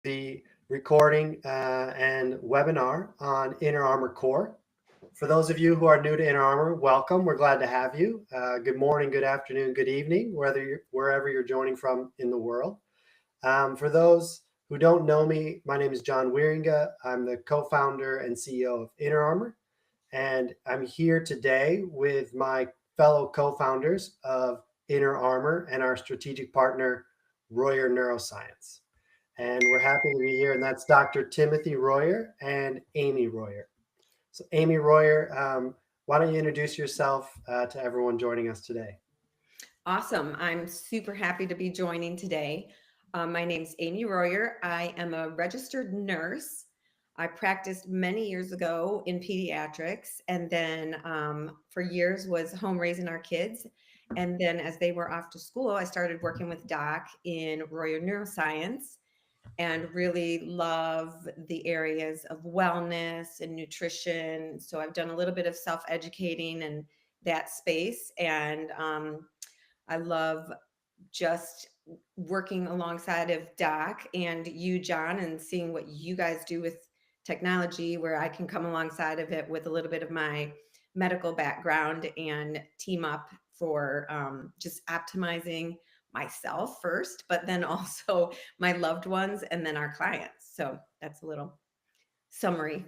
the recording and webinar on Inner Armor Core. For those of you who are new to Inner Armor, welcome. We're glad to have you. Good morning, good afternoon, good evening, wherever you're joining from in the world. For those who don't know me, my name is John Wierenga. I'm the co-founder and CEO of Inner Armor, and I'm here today with my fellow co-founders of Inner Armor and our strategic partner, Royer Neuroscience. And we're happy to be here, and that's Dr. Timothy Royer and Amy Royer. So Amy Royer, why don't you introduce yourself to everyone joining us today? Awesome. I'm super happy to be joining today. My name's Amy Royer. I am a registered nurse. I practiced many years ago in pediatrics, and then for years was home raising our kids. And then as they were off to school, I started working with Doc in Royer Neuroscience and really love the areas of wellness and nutrition. So I've done a little bit of self-educating in that space, and I love just working alongside of Doc and you, John, and seeing what you guys do with technology, where I can come alongside of it with a little bit of my medical background and team up for just optimizing myself first, but then also my loved ones and then our clients. So that's a little summary.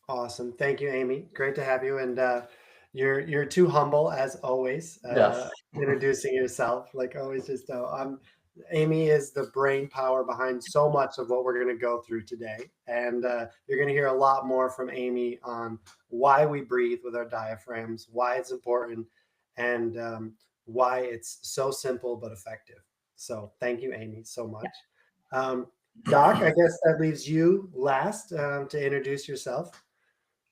Awesome. Thank you, Amy. Great to have you. And you're too humble as always, Yes. introducing yourself. Like always, just Amy is the brain power behind so much of what we're going to go through today. And you're going to hear a lot more from Amy on why we breathe with our diaphragms, why it's important, and why it's so simple but effective. So thank you, Amy, so much. Um, Doc, I guess that leaves you last to introduce yourself.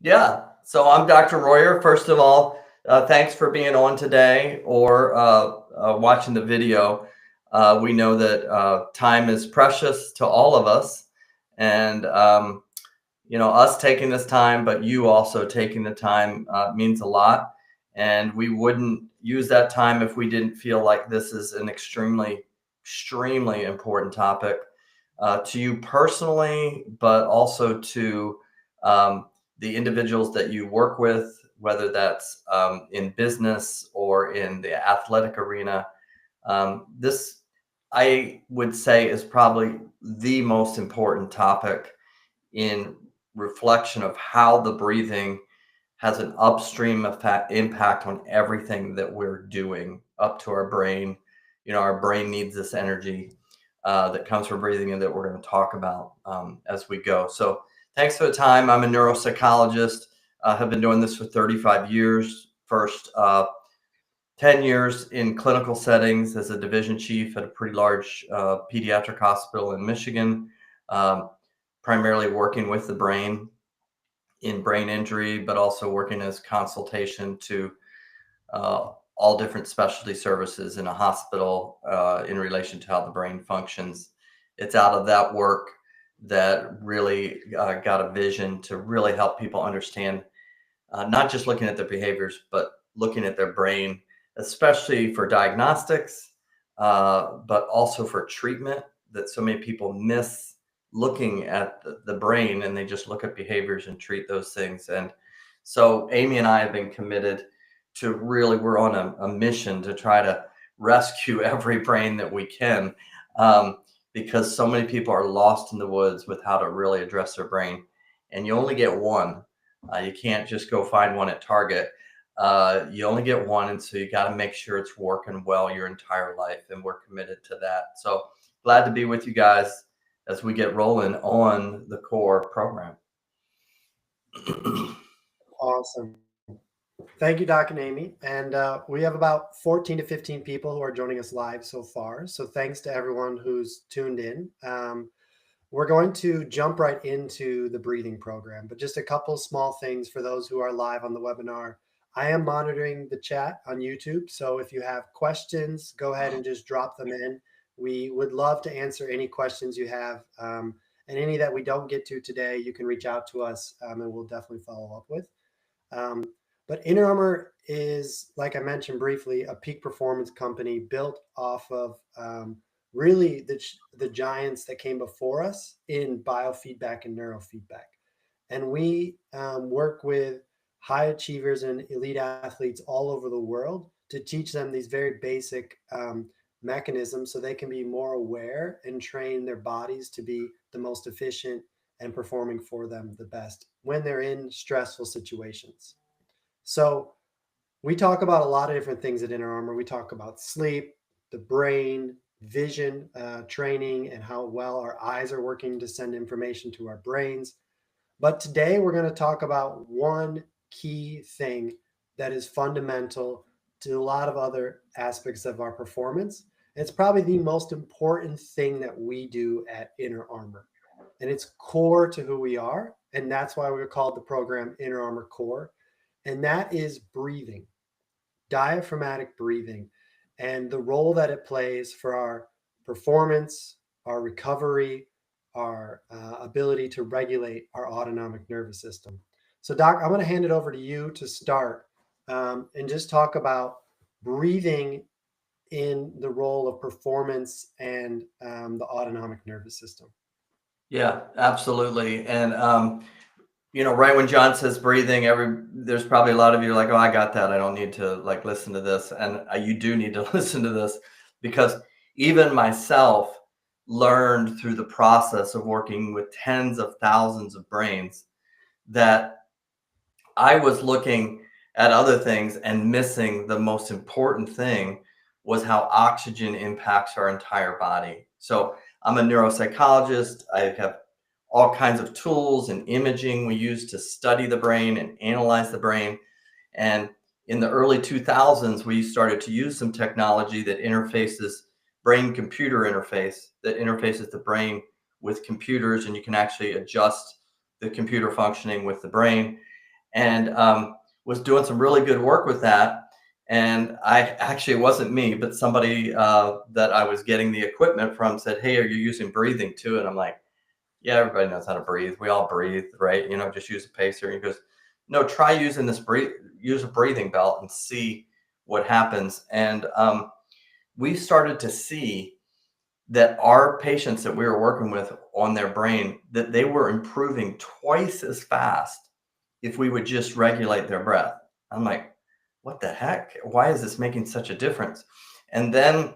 Yeah. So I'm Dr. Royer. First of all, thanks for being on today or watching the video. We know that time is precious to all of us. And, us taking this time, but you also taking the time means a lot. And we wouldn't use that time if we didn't feel like this is an extremely, extremely important topic to you personally, but also to the individuals that you work with, whether that's in business or in the athletic arena. This, I would say, is probably the most important topic in reflection of how the breathing has an upstream impact on everything that we're doing up to our brain. Our brain needs this energy that comes from breathing and that we're going to talk about as we go. So thanks for the time. I'm a neuropsychologist. I have been doing this for 35 years. First 10 years in clinical settings as a division chief at a pretty large pediatric hospital in Michigan, primarily working with the brain in brain injury, but also working as consultation to all different specialty services in a hospital in relation to how the brain functions. It's out of that work that really got a vision to really help people understand not just looking at their behaviors, but looking at their brain, especially for diagnostics, but also for treatment, that so many people miss looking at the brain and they just look at behaviors and treat those things. And so Amy and I have been committed to really, we're on a mission to try to rescue every brain that we can, because so many people are lost in the woods with how to really address their brain. And you only get one. You can't just go find one at Target. You only get one. And so you got to make sure it's working well your entire life. And we're committed to that. So glad to be with you guys as we get rolling on the core program. Awesome. Thank you, Doc and Amy. And we have about 14 to 15 people who are joining us live so far. So thanks to everyone who's tuned in. We're going to jump right into the breathing program, but just a couple small things for those who are live on the webinar. I am monitoring the chat on YouTube. So if you have questions, go ahead and just drop them in. We would love to answer any questions you have. And any that we don't get to today, you can reach out to us and we'll definitely follow up with. Um, but Inner Armor is, like I mentioned briefly, a peak performance company built off of really the giants that came before us in biofeedback and neurofeedback. And we work with high achievers and elite athletes all over the world to teach them these very basic mechanisms so they can be more aware and train their bodies to be the most efficient and performing for them the best when they're in stressful situations. So we talk about a lot of different things at Inner Armor. We talk about sleep, the brain, vision training, and how well our eyes are working to send information to our brains. But today we're going to talk about one key thing that is fundamental to a lot of other aspects of our performance. It's probably the most important thing that we do at Inner Armor. And it's core to who we are. And that's why we called the program Inner Armor Core. And that is breathing, diaphragmatic breathing, and the role that it plays for our performance, our recovery, our ability to regulate our autonomic nervous system. So, Doc, I'm going to hand it over to you to start and just talk about breathing in the role of performance and the autonomic nervous system. Yeah, absolutely. And right when John says breathing, there's probably a lot of you like, oh, I got that. I don't need to like listen to this. And you do need to listen to this, because even myself learned through the process of working with tens of thousands of brains that I was looking at other things and missing the most important thing was how oxygen impacts our entire body. So I'm a neuropsychologist. I have all kinds of tools and imaging we use to study the brain and analyze the brain. And in the early 2000s, we started to use some technology that interfaces brain-computer interface, that interfaces the brain with computers, and you can actually adjust the computer functioning with the brain. And was doing some really good work with that. And it wasn't me, but somebody that I was getting the equipment from said, hey, are you using breathing too? And I'm like, yeah, everybody knows how to breathe. We all breathe, right? Just use a pacer. And he goes, no, try using use a breathing belt and see what happens. And we started to see that our patients that we were working with on their brain, that they were improving twice as fast if we would just regulate their breath. I'm like, what the heck? Why is this making such a difference? And then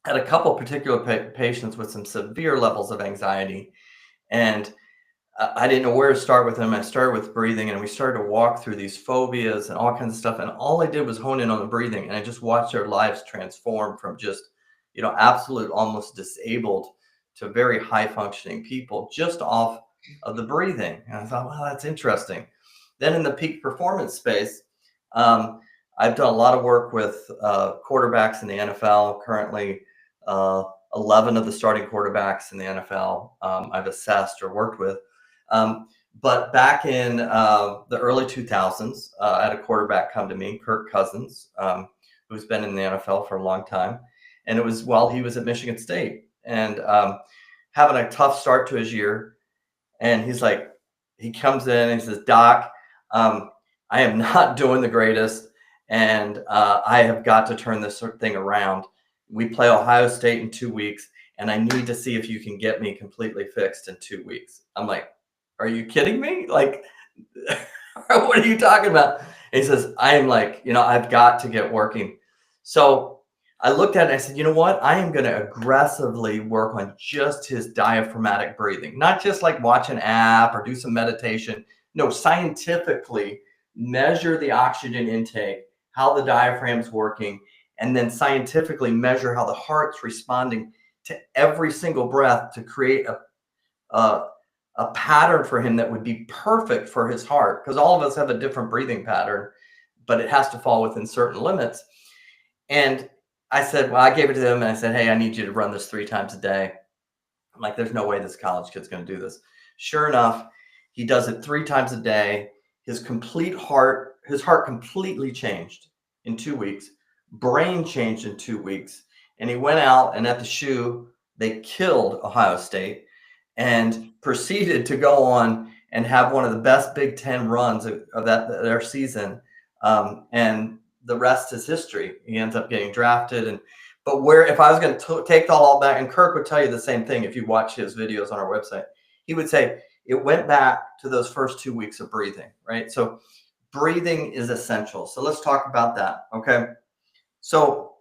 had a couple particular patients with some severe levels of anxiety. And I didn't know where to start with them. I started with breathing, and we started to walk through these phobias and all kinds of stuff. And all I did was hone in on the breathing, and I just watched their lives transform from just, absolute, almost disabled to very high functioning people just off of the breathing. And I thought, well, that's interesting. Then in the peak performance space, I've done a lot of work with quarterbacks in the NFL. Currently, 11 of the starting quarterbacks in the NFL I've assessed or worked with. But back in the early 2000s, I had a quarterback come to me, Kirk Cousins, who's been in the NFL for a long time. And it was while he was at Michigan State and having a tough start to his year. And he comes in and he says, Doc, I am not doing the greatest. And I have got to turn this thing around. We play Ohio State in 2 weeks, and I need to see if you can get me completely fixed in 2 weeks. I'm like, are you kidding me? Like, what are you talking about? And he says, I am I've got to get working. So I looked at it and I said, you know what? I am going to aggressively work on just his diaphragmatic breathing, not just like watch an app or do some meditation. No, scientifically measure the oxygen intake, how the diaphragm's working, and then scientifically measure how the heart's responding to every single breath to create a pattern for him that would be perfect for his heart. Because all of us have a different breathing pattern, but it has to fall within certain limits. And I said, well, I gave it to him and I said, hey, I need you to run this 3 times a day. I'm like, there's no way this college kid's going to do this. Sure enough, he does it 3 times a day. His heart completely changed in 2 weeks. Brain changed in 2 weeks. And he went out, and at the shoe, they killed Ohio State and proceeded to go on and have one of the best Big Ten runs of their season. And the rest is history. He ends up getting drafted. But where, if I was going to take all back, and Kirk would tell you the same thing if you watch his videos on our website, he would say it went back to those first 2 weeks of breathing, right? So breathing is essential. So let's talk about that, okay? So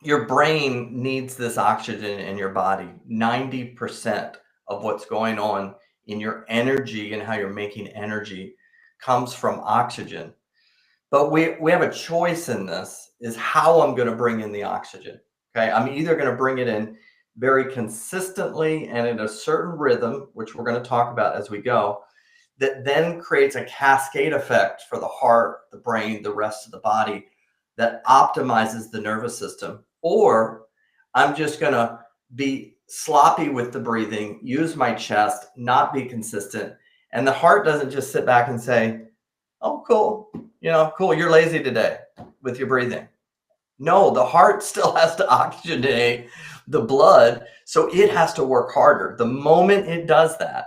your brain needs this oxygen in your body. 90% of what's going on in your energy and how you're making energy comes from oxygen. But we have a choice in this, is how I'm going to bring in the oxygen. Okay, I'm either going to bring it in very consistently and in a certain rhythm, which we're going to talk about as we go, that then creates a cascade effect for the heart, the brain, the rest of the body, that optimizes the nervous system. Or I'm just going to be sloppy with the breathing, use my chest, not be consistent. And the heart doesn't just sit back and say, oh, cool, cool, you're lazy today with your breathing. No, the heart still has to oxygenate the blood, so it has to work harder. The moment it does that,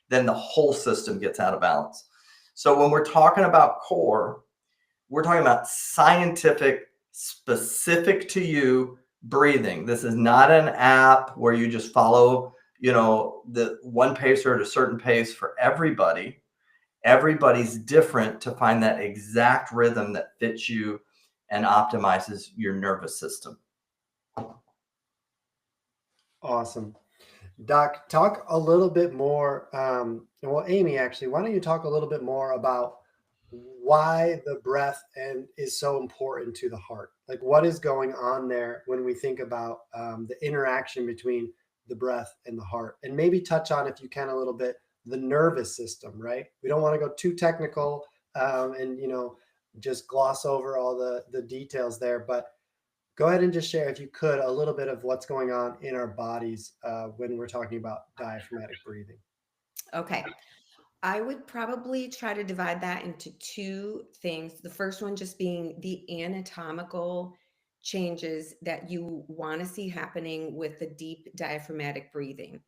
then the whole system gets out of balance. So when we're talking about core, we're talking about scientific, specific to you breathing. This is not an app where you just follow, the one pacer at a certain pace for everybody. Everybody's different to find that exact rhythm that fits you and optimizes your nervous system. Awesome. Doc, talk a little bit more. Well, Amy, actually, why don't you talk a little bit more about why the breath is so important to the heart? Like, what is going on there when we think about the interaction between the breath and the heart? And maybe touch on, if you can, a little bit the nervous system, right? We don't want to go too technical and just gloss over all the details there, but go ahead and just share, if you could, a little bit of what's going on in our bodies when we're talking about diaphragmatic breathing. Okay. I would probably try to divide that into two things. The first one just being the anatomical changes that you want to see happening with the deep diaphragmatic breathing.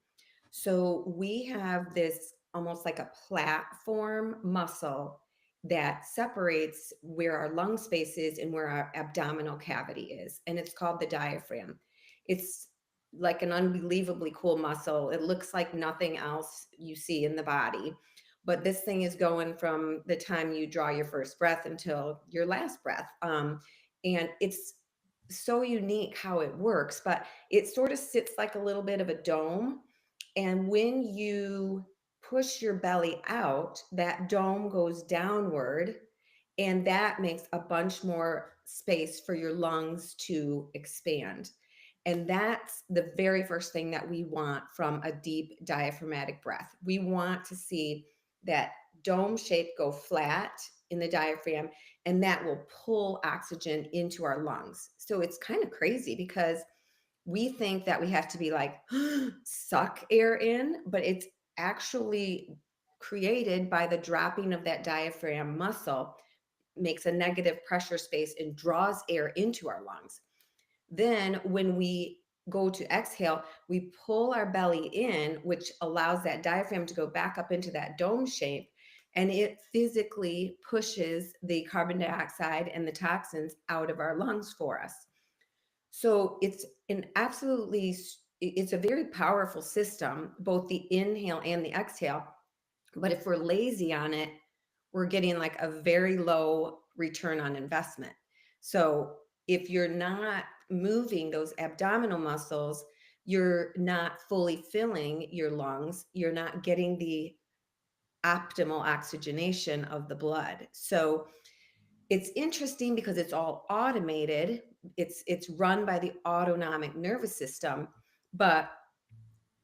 So we have this almost like a platform muscle that separates where our lung space is and where our abdominal cavity is. And it's called the diaphragm. It's like an unbelievably cool muscle. It looks like nothing else you see in the body. But this thing is going from the time you draw your first breath until your last breath. And it's so unique how it works, but it sort of sits like a little bit of a dome. And when you push your belly out, that dome goes downward, and that makes a bunch more space for your lungs to expand. And that's the very first thing that we want from a deep diaphragmatic breath. We want to see that dome shape go flat in the diaphragm, and that will pull oxygen into our lungs. So it's kind of crazy because we think that we have to be like suck air in, but it's actually created by the dropping of that diaphragm muscle, makes a negative pressure space and draws air into our lungs. Then when we go to exhale, we pull our belly in, which allows that diaphragm to go back up into that dome shape, and it physically pushes the carbon dioxide and the toxins out of our lungs for us. So it's it's a very powerful system, both the inhale and the exhale. But if we're lazy on it, we're getting like a very low return on investment. So if you're not moving those abdominal muscles, you're not fully filling your lungs. You're not getting the optimal oxygenation of the blood. So it's interesting because it's all automated. It's run by the autonomic nervous system, but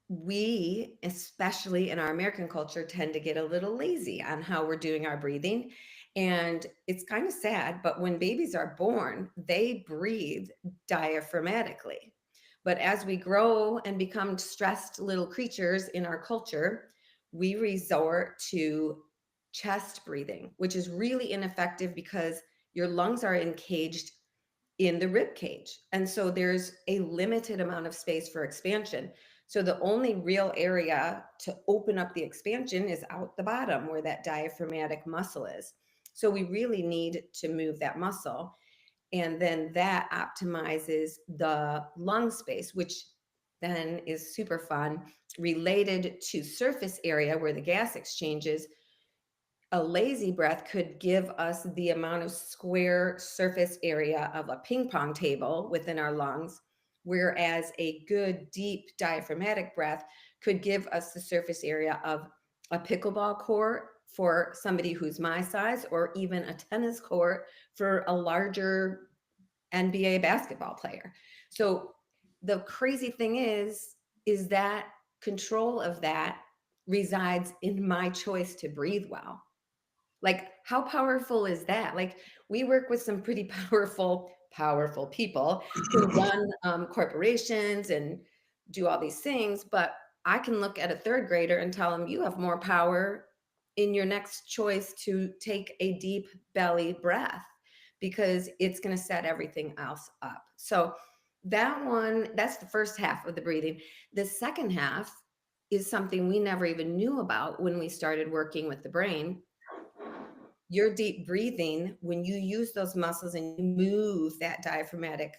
we, especially in our American culture, tend to get a little lazy on how we're doing our breathing. And it's kind of sad, but when babies are born, they breathe diaphragmatically. But as we grow and become stressed little creatures in our culture, we resort to chest breathing, which is really ineffective because your lungs are encaged in the rib cage. And so there's a limited amount of space for expansion. So the only real area to open up the expansion is out the bottom where that diaphragmatic muscle is. So we really need to move that muscle. And then that optimizes the lung space, which then is super fun. Related to surface area where the gas exchanges, a lazy breath could give us the amount of square surface area of a ping pong table within our lungs, whereas a good deep diaphragmatic breath could give us the surface area of a pickleball court for somebody who's my size, or even a tennis court for a larger NBA basketball player. So the crazy thing is that control of that resides in my choice to breathe well. Like, how powerful is that? Like, we work with some pretty powerful people who run corporations and do all these things. But I can look at a third grader and tell them, you have more power in your next choice to take a deep belly breath, because it's going to set everything else up. So that's the first half of the breathing. The second half is something we never even knew about when we started working with the brain. Your deep breathing, when you use those muscles and you move that diaphragmatic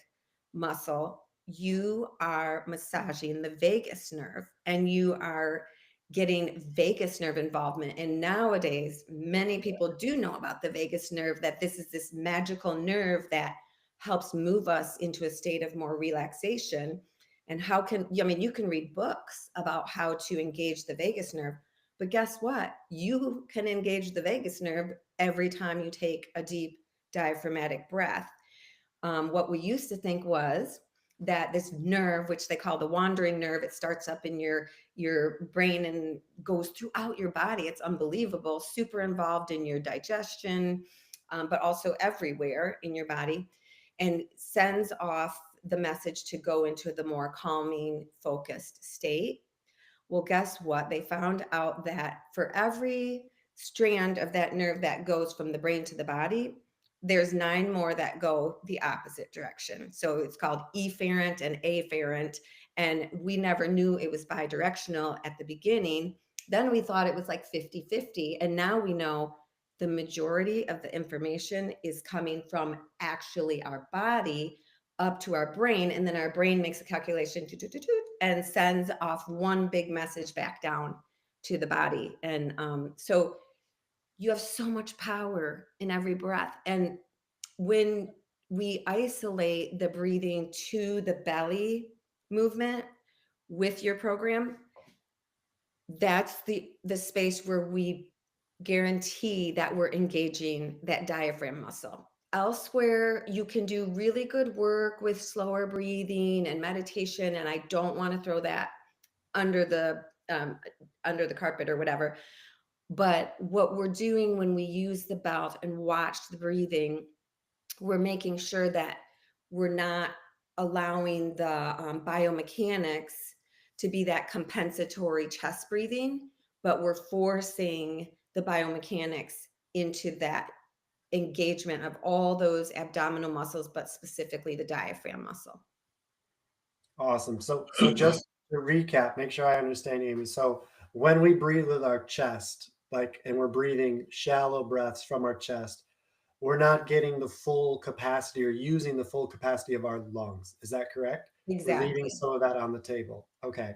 muscle, you are massaging the vagus nerve, and you are getting vagus nerve involvement. And nowadays, many people do know about the vagus nerve, that this is this magical nerve that helps move us into a state of more relaxation. And you can read books about how to engage the vagus nerve, but guess what? You can engage the vagus nerve every time you take a deep diaphragmatic breath. What we used to think was that this nerve, which they call the wandering nerve, it starts up in your brain and goes throughout your body. It's unbelievable, super involved in your digestion, but also everywhere in your body, and sends off the message to go into the more calming, focused state. Well, guess what? They found out that for every strand of that nerve that goes from the brain to the body, there's 9 more that go the opposite direction. So it's called efferent and afferent. And we never knew it was bidirectional at the beginning. Then we thought it was like 50-50. And now we know the majority of the information is coming from actually our body up to our brain, and then our brain makes a calculation and sends off one big message back down to the body. And so you have so much power in every breath. And when we isolate the breathing to the belly movement with your program, that's the space where we guarantee that we're engaging that diaphragm muscle. Elsewhere, you can do really good work with slower breathing and meditation, and I don't want to throw that under the carpet or whatever. But what we're doing when we use the belt and watch the breathing, we're making sure that we're not allowing the biomechanics to be that compensatory chest breathing, but we're forcing the biomechanics into that engagement of all those abdominal muscles, but specifically the diaphragm muscle. Awesome. So just to recap, make sure I understand, Amy. So when we breathe with our chest, and we're breathing shallow breaths from our chest, we're not getting the full capacity or using the full capacity of our lungs. Is that correct? We're leaving Exactly. some of that on the table. Okay.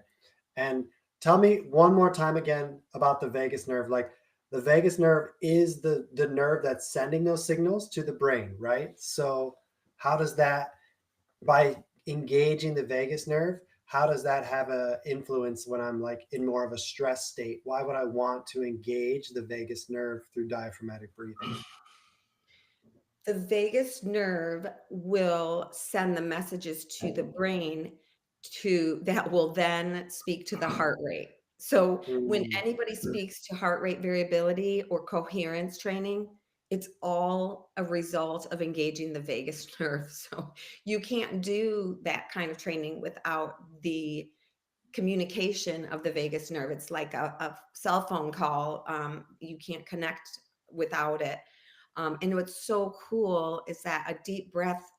And tell me one more time again about the vagus nerve. Like, the vagus nerve is the nerve that's sending those signals to the brain, right? So how does that, by engaging the vagus nerve, how does that have an influence when I'm like in more of a stress state? Why would I want to engage the vagus nerve through diaphragmatic breathing? The vagus nerve will send the messages to the brain that will then speak to the heart rate. So when Mm. anybody speaks to heart rate variability or coherence training, it's all a result of engaging the vagus nerve. So you can't do that kind of training without the communication of the vagus nerve. It's like a cell phone call. You can't connect without it. And what's so cool is that a deep breath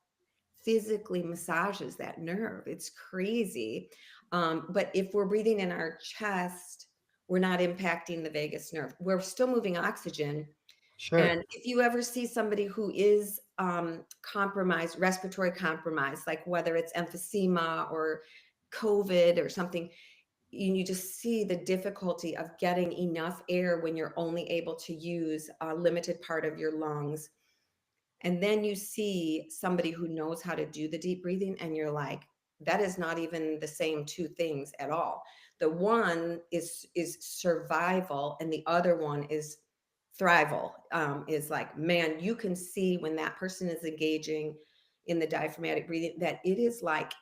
physically massages that nerve. It's crazy. But if we're breathing in our chest, we're not impacting the vagus nerve. We're still moving oxygen, Sure. And if you ever see somebody who is compromised, respiratory compromised, like whether it's emphysema or COVID or something, you just see the difficulty of getting enough air when you're only able to use a limited part of your lungs. And then you see somebody who knows how to do the deep breathing, and you're like, that is not even the same two things at all. The one is survival, and the other one is thrival. Is like, man, you can see when that person is engaging in the diaphragmatic breathing that it is like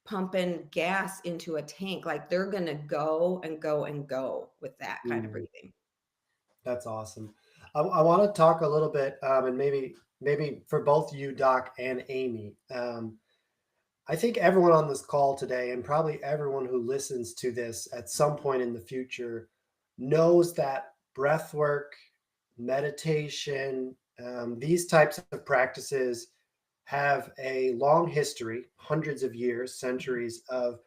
pumping gas into a tank. Like they're gonna go and go and go with that kind of breathing. That's awesome. I want to talk a little bit, and maybe for both you, Doc, and Amy. I think everyone on this call today, and probably everyone who listens to this at some point in the future, knows that breath work, meditation, these types of practices have a long history, hundreds of years, centuries of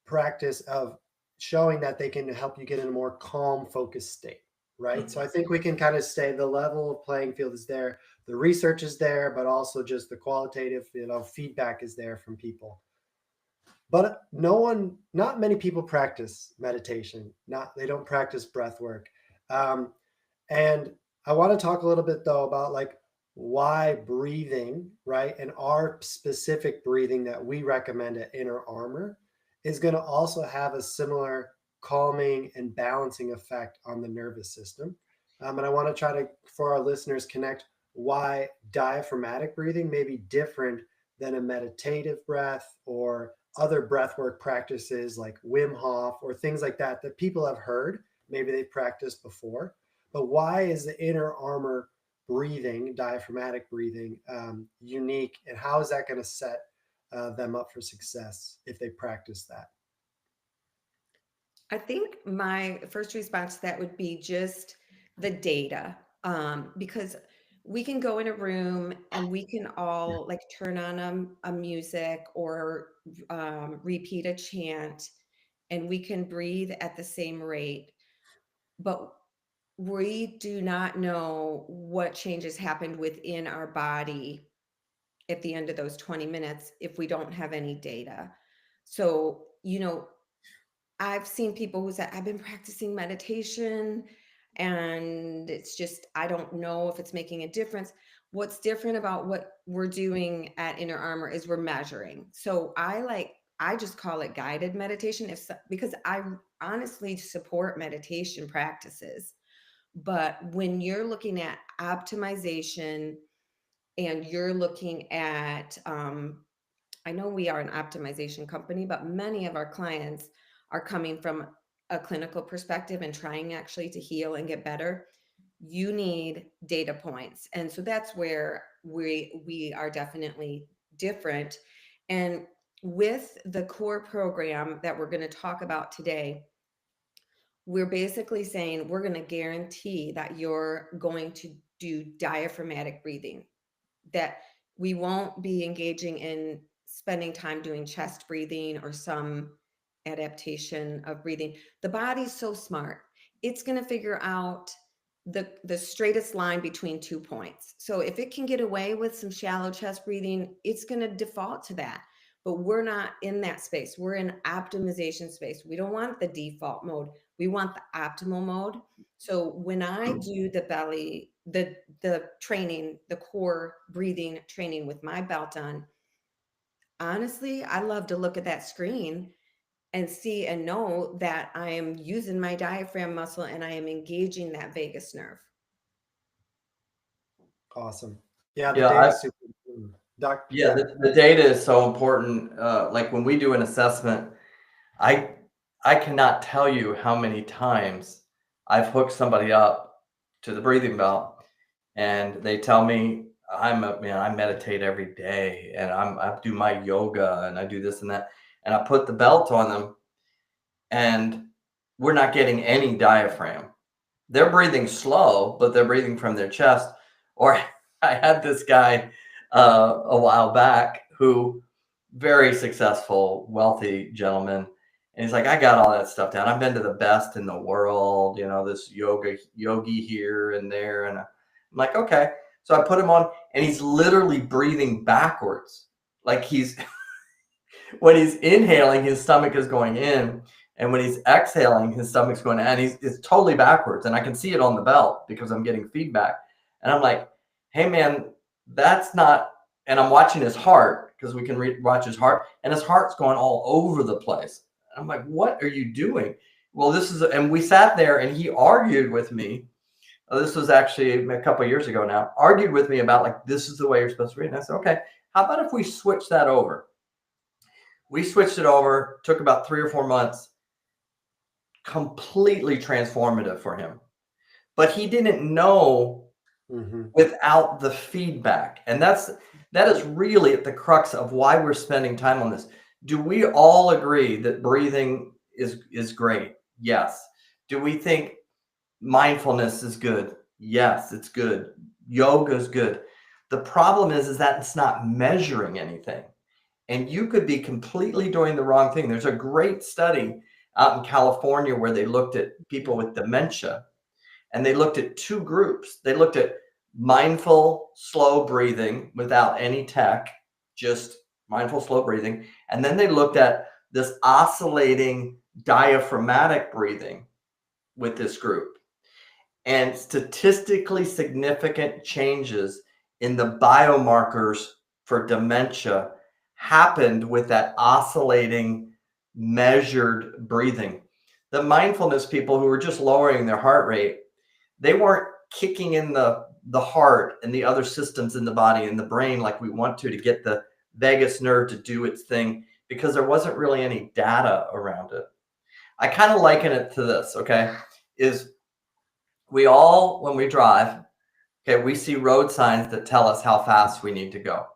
practice of showing that they can help you get in a more calm, focused state, right? So I think we can kind of say the level of playing field is there, the research is there, but also just the qualitative, feedback is there from people. But not many people practice meditation. They don't practice breath work. And I want to talk a little bit though about like why breathing, right? And our specific breathing that we recommend at Inner Armor is going to also have a similar calming and balancing effect on the nervous system. And I want to try to, for our listeners, connect why diaphragmatic breathing may be different than a meditative breath or other breathwork practices like Wim Hof or things like that that people have heard. Maybe they've practiced before. But why is the Inner Armor breathing, diaphragmatic breathing, unique? And how is that going to set them up for success if they practice that? I think my first response to that would be just the data, because we can go in a room and we can all like turn on a music or repeat a chant, and we can breathe at the same rate, but we do not know what changes happened within our body at the end of those 20 minutes if we don't have any data. So, I've seen people who say, I've been practicing meditation and it's just, I don't know if it's making a difference. What's different about what we're doing at Inner Armor is we're measuring. So I just call it guided meditation because I honestly support meditation practices. But when you're looking at optimization and you're looking at, I know we are an optimization company, but many of our clients are coming from a clinical perspective and trying actually to heal and get better. You need data points. And so that's where we are definitely different. And with the core program that we're going to talk about today, we're basically saying we're going to guarantee that you're going to do diaphragmatic breathing, that we won't be engaging in spending time doing chest breathing or some adaptation of breathing. The body's so smart. It's going to figure out the straightest line between 2 points. So if it can get away with some shallow chest breathing, it's going to default to that. But we're not in that space. We're in optimization space. We don't want the default mode. We want the optimal mode. So when I do the belly, the training, the core breathing training with my belt on, honestly, I love to look at that screen and see and know that I am using my diaphragm muscle and I am engaging that vagus nerve. Awesome. Yeah, the Yeah, data is super important. yeah, the data is so important. Like when we do an assessment, I cannot tell you how many times I've hooked somebody up to the breathing belt, and they tell me I meditate every day, and I do my yoga, and I do this and that, and I put the belt on them, and we're not getting any diaphragm. They're breathing slow, but they're breathing from their chest. Or I had this guy a while back who very successful, wealthy gentleman. And he's like, I got all that stuff down. I've been to the best in the world, this yogi here and there. And I'm like, okay. So I put him on, and he's literally breathing backwards. Like when he's inhaling, his stomach is going in. And when he's exhaling, his stomach's going in. And it's totally backwards. And I can see it on the belt because I'm getting feedback. And I'm like, hey, man, that's not. And I'm watching his heart because we can watch his heart. And his heart's going all over the place. I'm like, what are you doing? Well, and we sat there and he argued with me. This was actually a couple of years ago now, argued with me about like, this is the way you're supposed to read. And I said, okay, how about if we switch that over? We switched it over, took about 3 or 4 months, completely transformative for him. But he didn't know without the feedback. And that is really at the crux of why we're spending time on this. Do we all agree that breathing is great? Yes. Do we think mindfulness is good? Yes, it's good. Yoga is good. The problem is that it's not measuring anything. And you could be completely doing the wrong thing. There's a great study out in California where they looked at people with dementia, and they looked at 2 groups. They looked at mindful, slow breathing without any tech, just mindful, slow breathing. And then they looked at this oscillating diaphragmatic breathing with this group. And statistically significant changes in the biomarkers for dementia happened with that oscillating, measured breathing. The mindfulness people who were just lowering their heart rate, they weren't kicking in the heart and the other systems in the body and the brain like we want to get the vagus nerve to do its thing, because there wasn't really any data around it. I kind of liken it to this, okay, is we all, when we drive, okay, we see road signs that tell us how fast we need to go,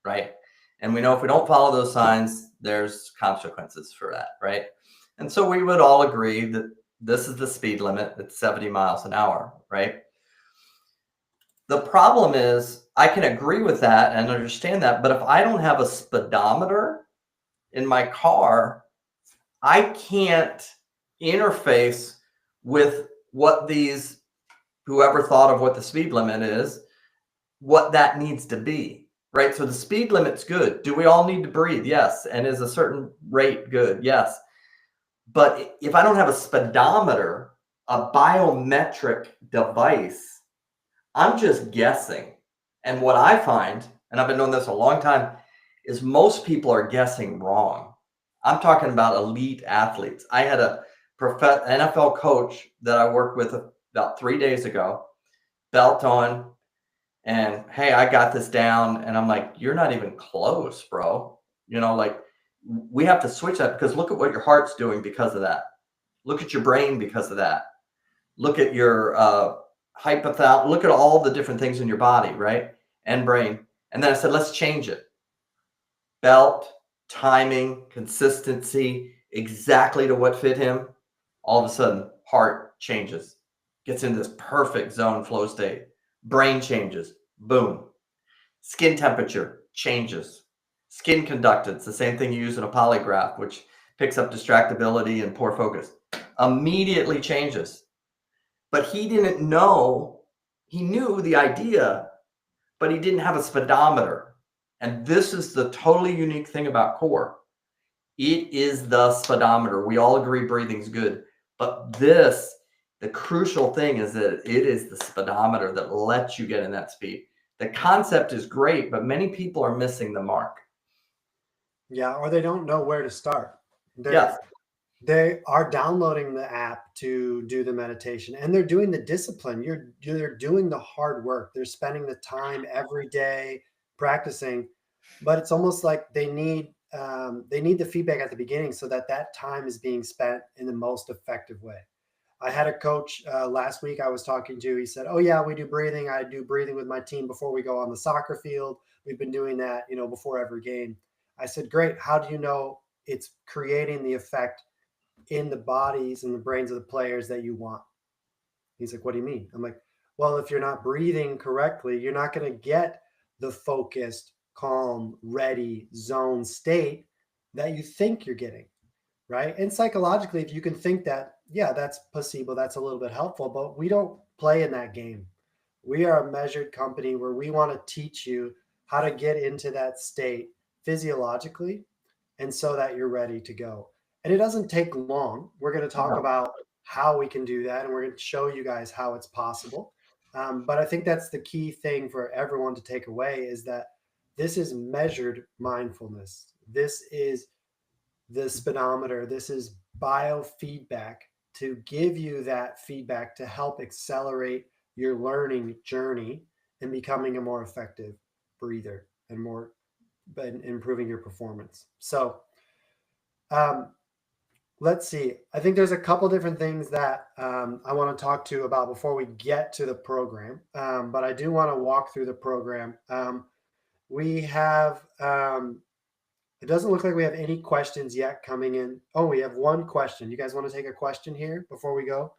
right? And we know if we don't follow those signs, there's consequences for that, right? And so we would all agree that this is the speed limit, it's 70 miles an hour, right? The problem is I can agree with that and understand that, but if I don't have a speedometer in my car, I can't interface with what whoever thought of what the speed limit is, what that needs to be, right? So the speed limit's good. Do we all need to breathe? Yes. And is a certain rate good? Yes. But if I don't have a speedometer, a biometric device, I'm just guessing. And what I find, and I've been doing this a long time, is most people are guessing wrong. I'm talking about elite athletes. I had a NFL coach that I worked with about 3 days ago, belt on, and hey, I got this down. And I'm like, you're not even close, bro. Like we have to switch that, because look at what your heart's doing because of that. Look at your brain because of that. Look at your hypothalamus. Look at all the different things in your body, right? And brain. And then I said, let's change it. Belt, timing, consistency, exactly to what fit him. All of a sudden, heart changes, gets into this perfect zone flow state. Brain changes, boom. Skin temperature changes. Skin conductance, the same thing you use in a polygraph, which picks up distractibility and poor focus, immediately changes. But he didn't know, he knew the idea, but he didn't have a speedometer. And this is the totally unique thing about core. It is the speedometer. We all agree breathing's good, but the crucial thing is that it is the speedometer that lets you get in that speed. The concept is great, but many people are missing the mark. Yeah, or they don't know where to start. Yes. They are downloading the app to do the meditation, and they're doing the discipline. They're doing the hard work. They're spending the time every day practicing, but it's almost like they need the feedback at the beginning so that time is being spent in the most effective way. I had a coach last week I was talking to. He said, "Oh yeah, we do breathing. I do breathing with my team before we go on the soccer field. We've been doing that, before every game." I said, "Great. How do you know it's creating the effect in the bodies and the brains of the players that you want?" He's like, "What do you mean?" I'm like, "Well, if you're not breathing correctly, you're not going to get the focused, calm, ready zone state that you think you're getting." right? And psychologically, if you can think that, yeah, that's placebo, that's a little bit helpful, but we don't play in that game. We are a measured company where we want to teach you how to get into that state physiologically and so that you're ready to go. And it doesn't take long. We're going to talk about how we can do that, and we're going to show you guys how it's possible. But I think that's the key thing for everyone to take away is that this is measured mindfulness. This is the speedometer. This is biofeedback to give you that feedback to help accelerate your learning journey and becoming a more effective breather and more improving your performance. So let's see. I think there's a couple different things that I want to talk to you about before we get to the program. But I do want to walk through the program. We have, it doesn't look like we have any questions yet coming in. Oh, we have one question. You guys want to take a question here before we go?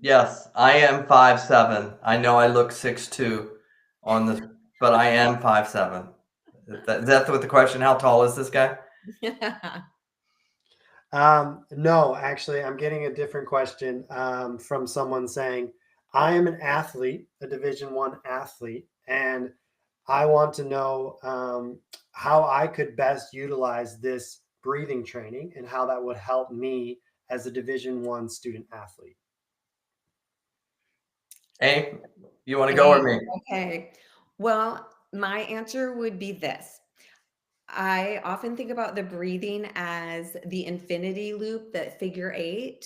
Yes, I am 5'7". I know I look 6'2" on this, but I am 5'7". Is that what the question? How tall is this guy? No, actually, I'm getting a different question from someone saying, I am an athlete, a Division I athlete, and I want to know how I could best utilize this breathing training and how that would help me as a Division I student athlete. Hey, you want to go or me? Okay. Well, my answer would be this. I often think about the breathing as the infinity loop, that figure 8.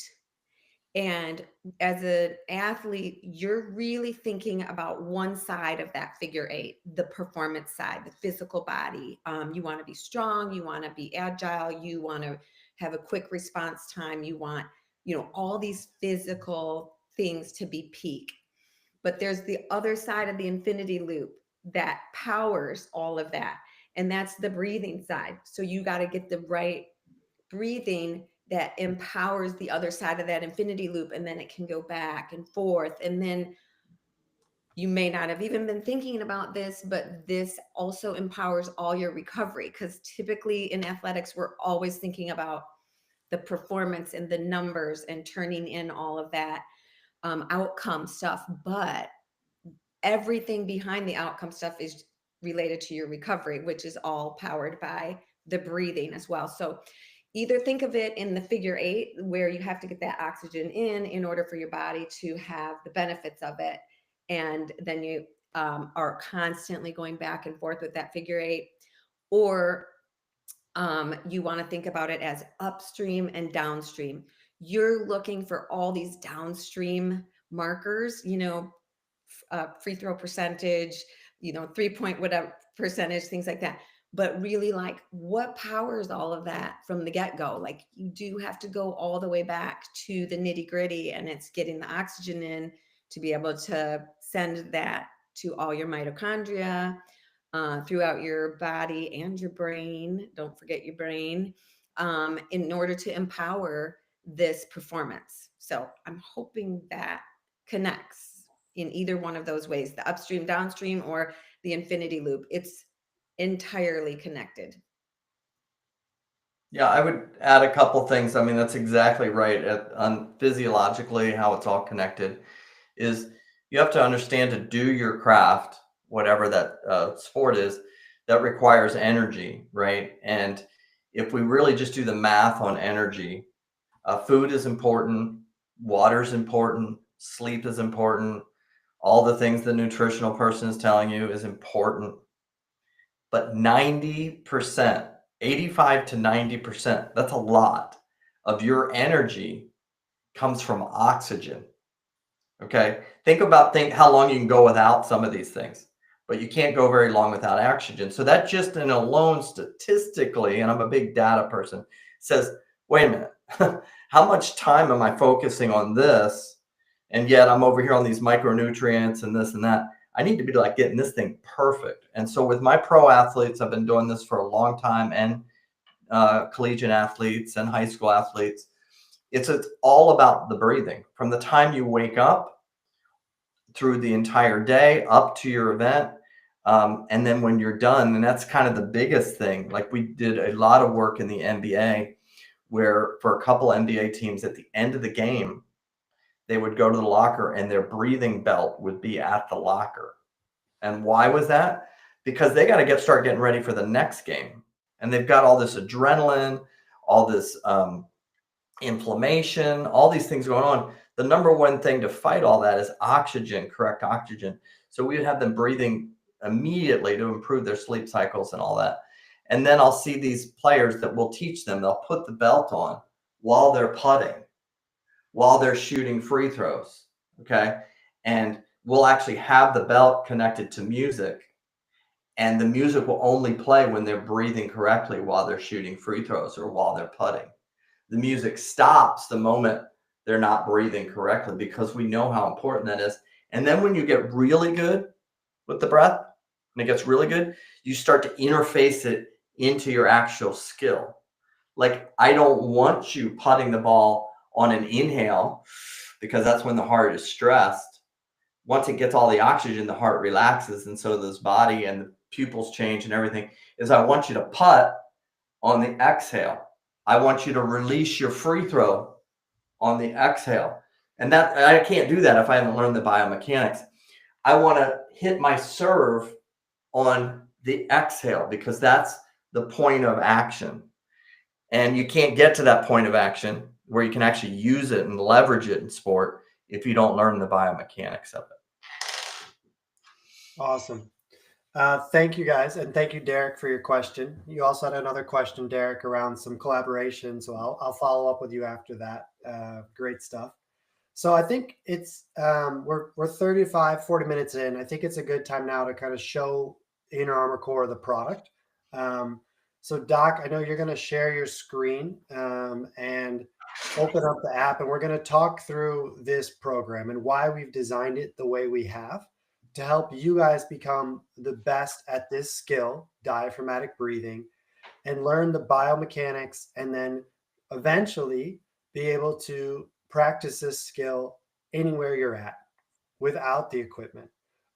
And as an athlete, you're really thinking about one side of that figure 8, the performance side, the physical body. You want to be strong, you want to be agile, you want to have a quick response time, you want, all these physical things to be peak. But there's the other side of the infinity loop that powers all of that. And that's the breathing side. So you got to get the right breathing that empowers the other side of that infinity loop. And then it can go back and forth. And then you may not have even been thinking about this, but this also empowers all your recovery. Because typically in athletics, we're always thinking about the performance and the numbers and turning in all of that outcome stuff. But everything behind the outcome stuff is related to your recovery, which is all powered by the breathing as well. So either think of it in the figure 8, where you have to get that oxygen in order for your body to have the benefits of it. And then you are constantly going back and forth with that figure 8. Or you want to think about it as upstream and downstream. You're looking for all these downstream markers, free throw percentage, 3-point whatever percentage, things like that. But really, like, what powers all of that from the get-go? Like, you do have to go all the way back to the nitty-gritty, and it's getting the oxygen in to be able to send that to all your mitochondria throughout your body and your brain. Don't forget your brain, in order to empower this performance. So I'm hoping that connects in either one of those ways, the upstream, downstream, or the infinity loop. It's entirely connected. Yeah, I would add a couple things. I mean, that's exactly right. On physiologically, how it's all connected is you have to understand to do your craft, whatever that sport is, that requires energy, right? And if we really just do the math on energy, food is important, water is important, sleep is important, all the things the nutritional person is telling you is important. But 90%, 85 to 90%, that's a lot of your energy comes from oxygen. Okay. Think how long you can go without some of these things, but you can't go very long without oxygen. So that just in alone statistically, and I'm a big data person, says, wait a minute, how much time am I focusing on this? And yet I'm over here on these micronutrients and this and that. I need to be like getting this thing perfect. And so with my pro athletes, I've been doing this for a long time, and collegiate athletes and high school athletes. It's all about the breathing from the time you wake up through the entire day up to your event. And then when you're done, and that's kind of the biggest thing. Like, we did a lot of work in the NBA where for a couple NBA teams at the end of the game, they would go to the locker and their breathing belt would be at the locker. And why was that? Because they got to start getting ready for the next game. And they've got all this adrenaline, all this inflammation, all these things going on. The number one thing to fight all that is oxygen, correct oxygen. So we would have them breathing immediately to improve their sleep cycles and all that. And then I'll see these players that will teach them, they'll put the belt on while they're putting, while they're shooting free throws. Okay. And we'll actually have the belt connected to music, and the music will only play when they're breathing correctly while they're shooting free throws or while they're putting. The music stops the moment they're not breathing correctly, because we know how important that is. And then when you get really good with the breath, and it gets really good, you start to interface it into your actual skill. Like, I don't want you putting the ball on an inhale, because that's when the heart is stressed. Once it gets all the oxygen, the heart relaxes, and so does body, and the pupils change and everything. Is I want you to putt on the exhale. I want you to release your free throw on the exhale. And that, I can't do that if I haven't learned the biomechanics. I want to hit my serve on the exhale, because that's the point of action. And you can't get to that point of action where you can actually use it and leverage it in sport if you don't learn the biomechanics of it. Awesome. Thank you, guys. And thank you, Derek, for your question. You also had another question, Derek, around some collaboration. So I'll follow up with you after that. Great stuff. So I think it's we're 35, 40 minutes in. I think it's a good time now to kind of show Inner Armor Core, the product. So Doc, I know you're going to share your screen and open up the app, and we're going to talk through this program and why we've designed it the way we have to help you guys become the best at this skill, diaphragmatic breathing, and learn the biomechanics, and then eventually be able to practice this skill anywhere you're at without the equipment.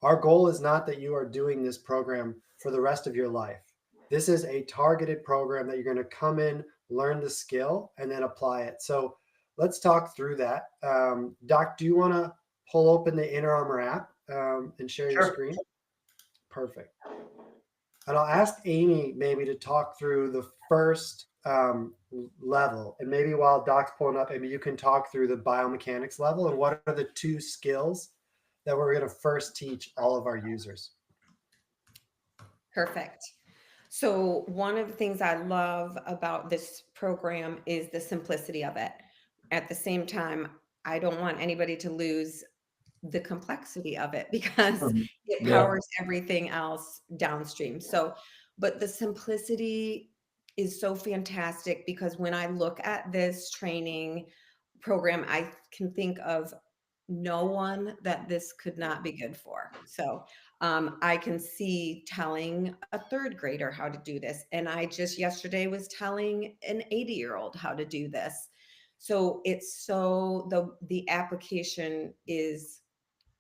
Our goal is not that you are doing this program for the rest of your life. This is a targeted program that you're going to come in, learn the skill, and then apply it. So let's talk through that. Doc, do you want to pull open the Inner Armor app and share your screen? Perfect. And I'll ask Amy maybe to talk through the first level. And maybe while Doc's pulling up, maybe you can talk through the biomechanics level and what are the 2 skills that we're going to first teach all of our users. Perfect. So one of the things I love about this program is the simplicity of it. At the same time, I don't want anybody to lose the complexity of it, because it powers everything else downstream. So, but the simplicity is so fantastic, because when I look at this training program, I can think of no one that this could not be good for. So I can see telling a 3rd grader how to do this. And I just yesterday was telling an 80-year-old how to do this. So it's so the application is,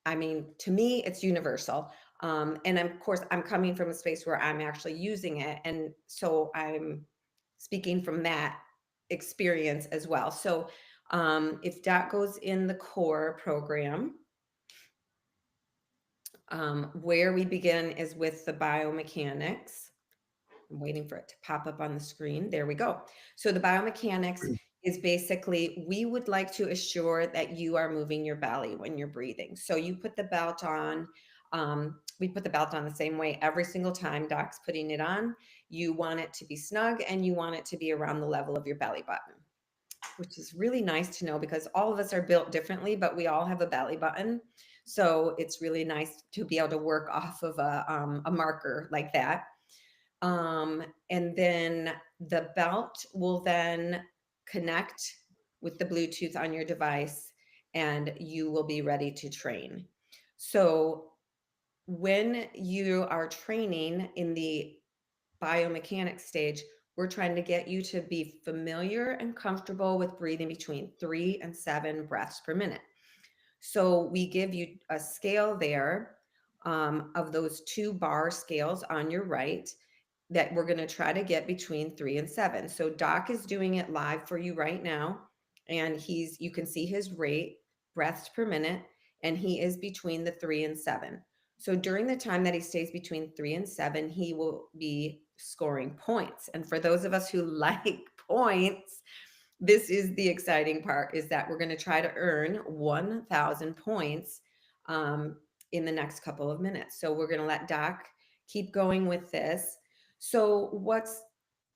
I mean, to me, it's universal. And of course, I'm coming from a space where I'm actually using it. And so I'm speaking from that experience as well. So if that goes in the core program, where we begin is with the biomechanics. I'm waiting for it to pop up on the screen. There we go. So the biomechanics is basically, we would like to assure that you are moving your belly when you're breathing. So you put the belt on. We put the belt on the same way every single time Doc's putting it on. You want it to be snug, and you want it to be around the level of your belly button, which is really nice to know, because all of us are built differently, but we all have a belly button. So it's really nice to be able to work off of a marker like that. And then the belt will then connect with the Bluetooth on your device, and you will be ready to train. So when you are training in the biomechanics stage, we're trying to get you to be familiar and comfortable with breathing between 3 and 7 breaths per minute. So we give you a scale there of those 2 bar scales on your right. that we're going to try to get between 3 and 7. So Doc is doing it live for you right now. And you can see his rate, breaths per minute, and he is between the 3 and 7. So during the time that he stays between 3 and 7, he will be scoring points. And for those of us who like points, this is the exciting part, is that we're going to try to earn 1,000 points in the next couple of minutes. So we're going to let Doc keep going with this. So what's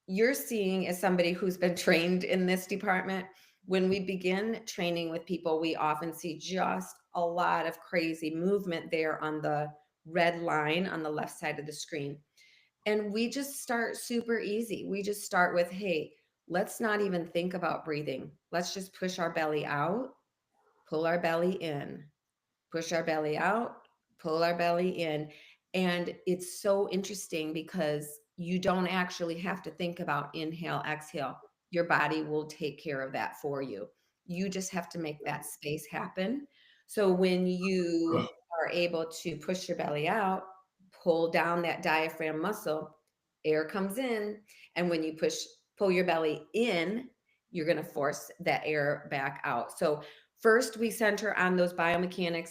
you're seeing as somebody who's been trained in this department, when we begin training with people, we often see just a lot of crazy movement there on the red line on the left side of the screen. And we just start super easy. We just start with, hey, let's not even think about breathing. Let's just push our belly out, pull our belly in, push our belly out, pull our belly in. And it's so interesting because you don't actually have to think about inhale, exhale. Your body will take care of that for you. You just have to make that space happen. So when you are able to push your belly out, pull down that diaphragm muscle, air comes in. And when you pull your belly in, you're going to force that air back out. So first, we center on those biomechanics.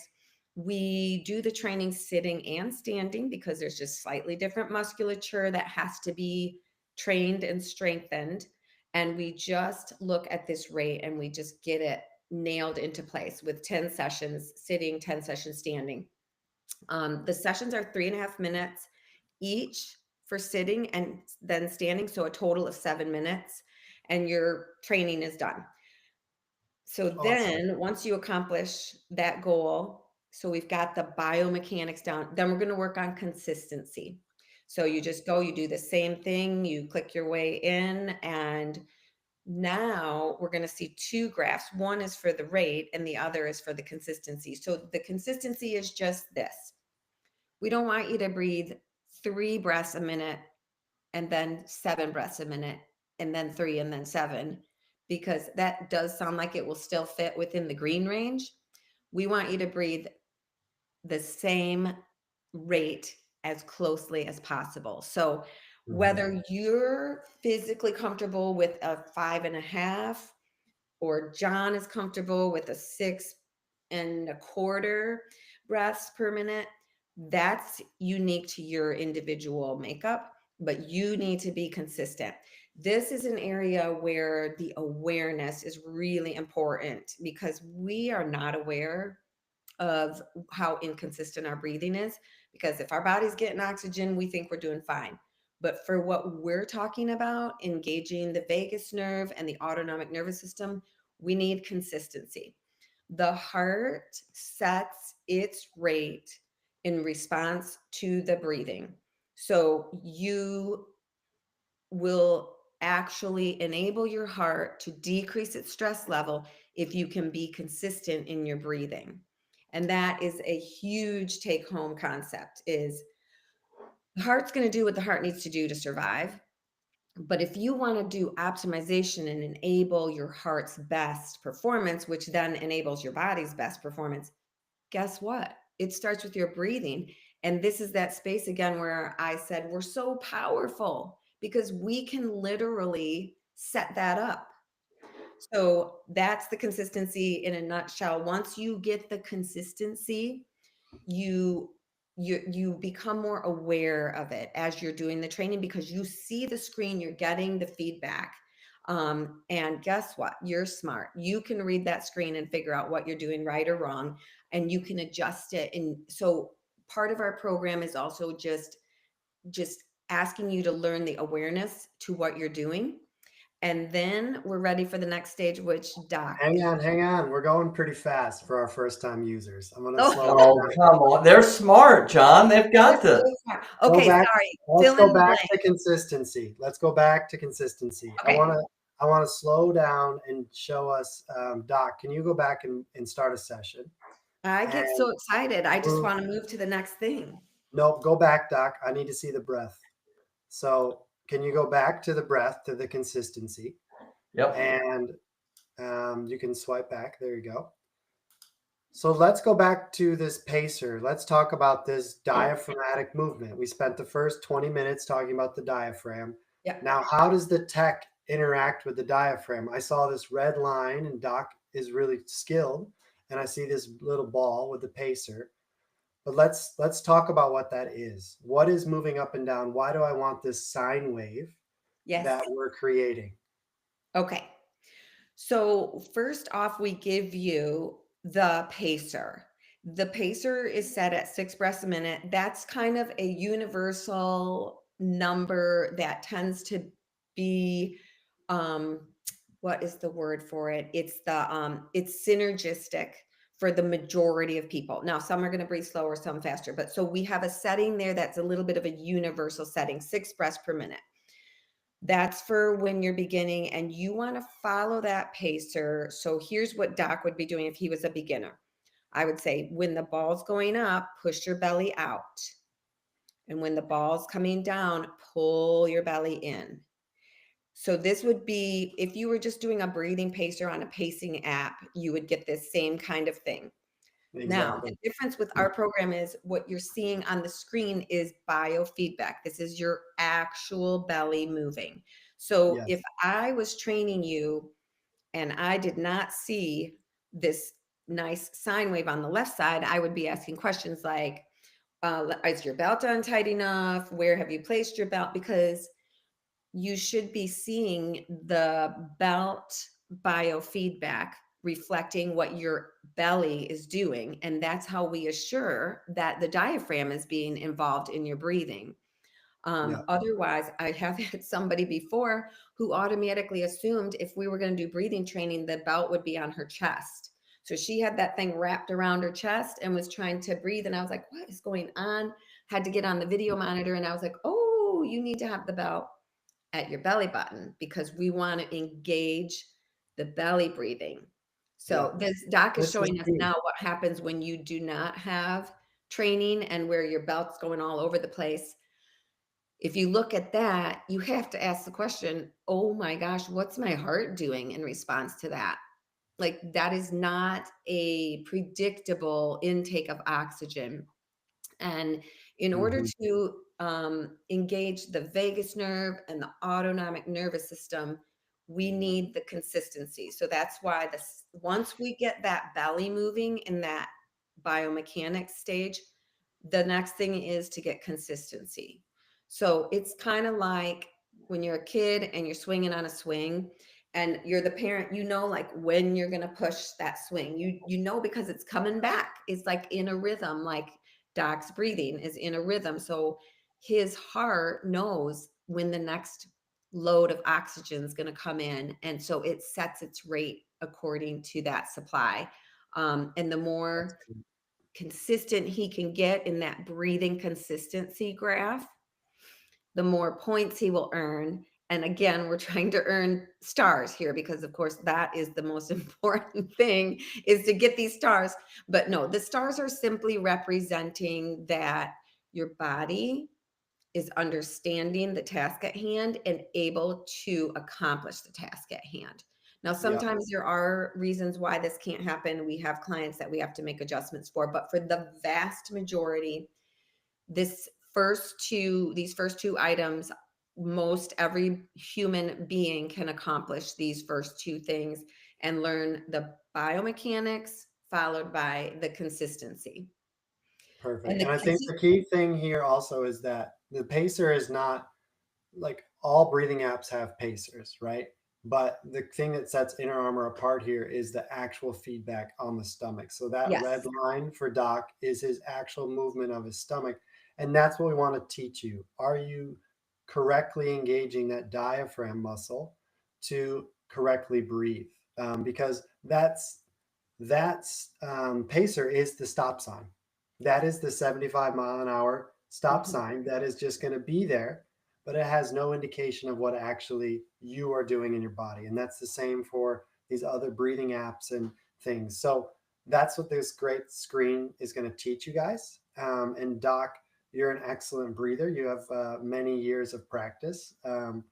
We do the training sitting and standing because there's just slightly different musculature that has to be trained and strengthened. And we just look at this rate and we just get it nailed into place with 10 sessions sitting, 10 sessions standing. The sessions are 3.5 minutes each for sitting and then standing. So a total of 7 minutes, and your training is done. So then once you accomplish that goal, so we've got the biomechanics down, then we're going to work on consistency. So you just go, you do the same thing, you click your way in, and now we're going to see two graphs. One is for the rate and the other is for the consistency. So the consistency is just this. We don't want you to breathe 3 breaths a minute and then 7 breaths a minute and then 3 and then 7, because that does sound like it will still fit within the green range. We want you to breathe the same rate as closely as possible. So whether you're physically comfortable with a 5.5 or John is comfortable with a 6.25 breaths per minute, that's unique to your individual makeup, but you need to be consistent. This is an area where the awareness is really important because we are not aware of how inconsistent our breathing is, because if our body's getting oxygen, we think we're doing fine. But for what we're talking about, engaging the vagus nerve and the autonomic nervous system, we need consistency. The heart sets its rate in response to the breathing. So you will actually enable your heart to decrease its stress level if you can be consistent in your breathing. And that is a huge take home concept, is the heart's going to do what the heart needs to do to survive. But if you want to do optimization and enable your heart's best performance, which then enables your body's best performance, guess what? It starts with your breathing. And this is that space again where I said we're so powerful because we can literally set that up. So that's the consistency in a nutshell. Once you get the consistency, you become more aware of it as you're doing the training because you see the screen, you're getting the feedback. And guess what? You're smart. You can read that screen and figure out what you're doing right or wrong, and you can adjust it. And so part of our program is also just asking you to learn the awareness to what you're doing. And then we're ready for the next stage, which Doc. Hang on. We're going pretty fast for our first time users. I'm going to Oh. slow Oh, down. come on. They're smart, John. They've got this. Okay, back- sorry. Let's Fill go in the back blank. to consistency. Let's go back to consistency. Okay. I want to slow down and show us, Doc, can you go back and start a session? I get And so excited. I just move- want to move to the next thing. Nope, go back, Doc. I need to see the breath. So can you go back to the breath, to the consistency? Yep. And you can swipe back. There you go. So let's go back to this pacer. Let's talk about this diaphragmatic movement. We spent the first 20 minutes talking about the diaphragm. Yeah. Now, how does the tech interact with the diaphragm? I saw this red line, and Doc is really skilled, and I see this little ball with the pacer. But let's talk about what that is. What is moving up and down? Why do I want this sine wave Yes. that we're creating? Okay. So first off, we give you the pacer. The pacer is set at 6 breaths a minute. That's kind of a universal number that tends to be what is the word for it? It's synergistic for the majority of people. Now, some are going to breathe slower, some faster, but so we have a setting there that's a little bit of a universal setting, 6 breaths per minute. That's for when you're beginning and you want to follow that pacer. So here's what Doc would be doing if he was a beginner. I would say when the ball's going up, push your belly out. And when the ball's coming down, pull your belly in. So this would be, if you were just doing a breathing pacer on a pacing app, you would get this same kind of thing. Now, Exactly. the difference with our program is what you're seeing on the screen is biofeedback. This is your actual belly moving. So Yes. if I was training you and I did not see this nice sine wave on the left side, I would be asking questions like, is your belt on tight enough? Where have you placed your belt? Because you should be seeing the belt biofeedback reflecting what your belly is doing. And that's how we assure that the diaphragm is being involved in your breathing. Yeah. Otherwise, I have had somebody before who automatically assumed if we were going to do breathing training, the belt would be on her chest. So she had that thing wrapped around her chest and was trying to breathe. And I was like, what is going on? Had to get on the video monitor. And I was like, oh, you need to have the belt at your belly button because we want to engage the belly breathing. So Yeah. this doc is This is showing us key. now what happens when you do not have training and where your belt's going all over the place. If you look at that, you have to ask the question, oh my gosh, what's my heart doing in response to that? Like that is not a predictable intake of oxygen. And in order Mhm. to engage the vagus nerve and the autonomic nervous system, we need the consistency. So that's why once we get that belly moving in that biomechanics stage, the next thing is to get consistency. So it's kind of like when you're a kid and you're swinging on a swing and you're the parent, you know, like when you're going to push that swing, you know, because it's coming back. It's like in a rhythm, like Doc's breathing is in a rhythm. So his heart knows when the next load of oxygen is going to come in. And so it sets its rate according to that supply. And the That's more key. consistent he can get in that breathing consistency graph, the more points he will earn. And again, we're trying to earn stars here because of course that is the most important thing is to get these stars. But no, the stars are simply representing that your body is understanding the task at hand and able to accomplish the task at hand. Now, Yeah. sometimes there are reasons why this can't happen. We have clients that we have to make adjustments for, but for the vast majority, these first two items, most every human being can accomplish these first two things and learn the biomechanics followed by the consistency. And Perfect. the And I think the key thing here also is that the pacer is not like all breathing apps have pacers, right? But the thing that sets Inner Armor apart here is the actual feedback on the stomach. So that red yes, line for Doc is his actual movement of his stomach. And that's what we want to teach you. Are you correctly engaging that diaphragm muscle to correctly breathe? Because that's pacer is the stop sign. That is the 75-mile-an-hour stop mhm, sign that is just going to be there, but it has no indication of what actually you are doing in your body. And that's the same for these other breathing apps and things. So that's what this great screen is going to teach you guys. And Doc, you're an excellent breather. You have many years of practice. And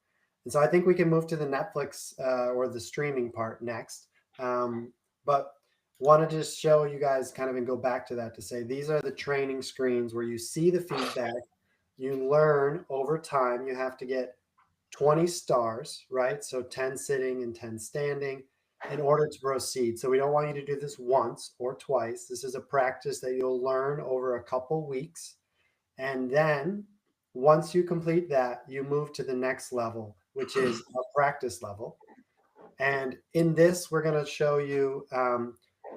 so I think we can move to the Netflix or the streaming part next. But wanted to just show you guys kind of and go back to that to say these are the training screens where you see the feedback, you learn over time. You have to get 20 stars, right? So 10 sitting and 10 standing in order to proceed. So we don't want you to do this once or twice. This is a practice that you'll learn over a couple weeks. And then once you complete that, you move to the next level, which is a practice level. And in this, we're going to show you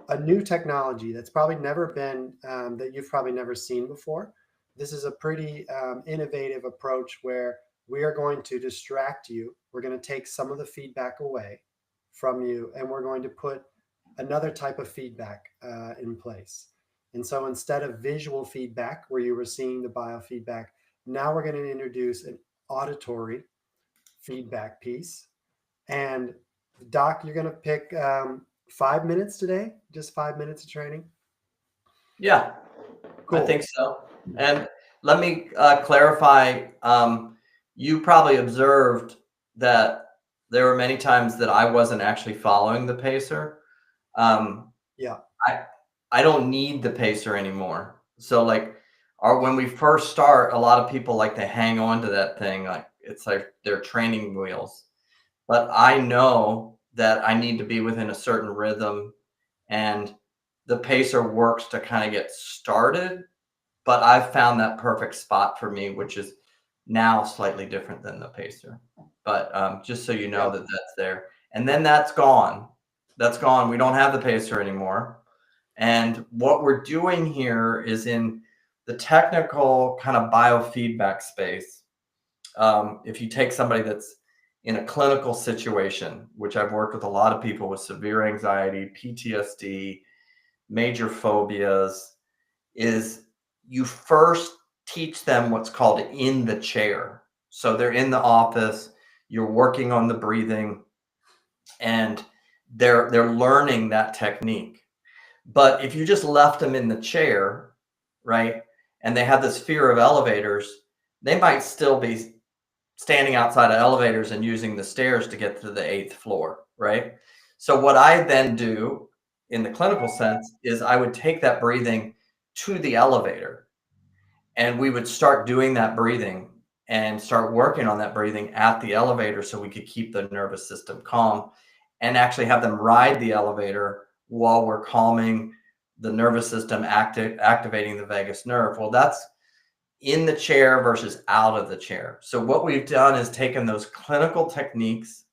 a new technology that's probably never been, that you've probably never seen before. This is a pretty innovative approach where we are going to distract you. We're going to take some of the feedback away from you, and we're going to put another type of feedback in place. And so instead of visual feedback, where you were seeing the biofeedback, now we're going to introduce an auditory feedback piece. And Doc, you're going to pick 5 minutes today, just 5 minutes of training. Yeah, Cool. I think so. And let me clarify. You probably observed that there were many times that I wasn't actually following the pacer. Yeah. I don't need the pacer anymore. So like, when we first start, a lot of people like to hang on to that thing, like it's like their training wheels. But I know that I need to be within a certain rhythm, and the pacer works to kind of get started. But I've found that perfect spot for me, which is now slightly different than the pacer. But just so you know that that's there. And then that's gone. That's gone. We don't have the pacer anymore. And what we're doing here is in the technical kind of biofeedback space. If you take somebody that's in a clinical situation, which I've worked with a lot of people with severe anxiety, PTSD, major phobias, is you first teach them what's called in the chair. So they're in the office, you're working on the breathing, and they're learning that technique. But if you just left them in the chair, right, and they have this fear of elevators, they might still be standing outside of elevators and using the stairs to get to the 8th floor, right? So what I then do in the clinical sense is I would take that breathing to the elevator, and we would start doing that breathing and start working on that breathing at the elevator so we could keep the nervous system calm and actually have them ride the elevator while we're calming the nervous system, activating the vagus nerve. Well, that's in the chair versus out of the chair. So what we've done is taken those clinical techniques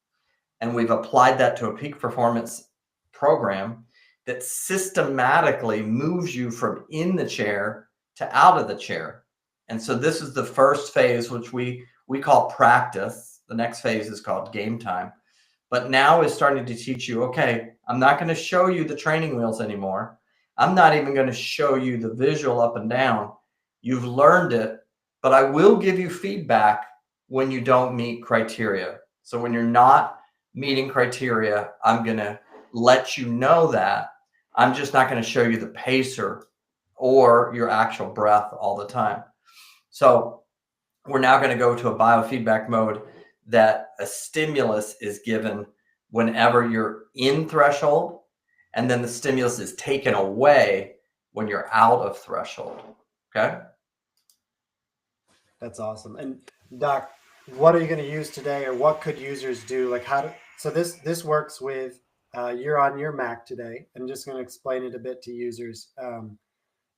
and we've applied that to a peak performance program that systematically moves you from in the chair to out of the chair. And so this is the first phase, which we call practice. The next phase is called game time. But now is starting to teach you, okay, I'm not going to show you the training wheels anymore. I'm not even going to show you the visual up and down. You've learned it, but I will give you feedback when you don't meet criteria. So when you're not meeting criteria, I'm going to let you know that. I'm just not going to show you the pacer or your actual breath all the time. So we're now going to go to a biofeedback mode that a stimulus is given whenever you're in threshold, and then the stimulus is taken away when you're out of threshold. Okay. That's awesome. And Doc, what are you going to use today, or what could users do? Like so this works with, you're on your Mac today. I'm just going to explain it a bit to users.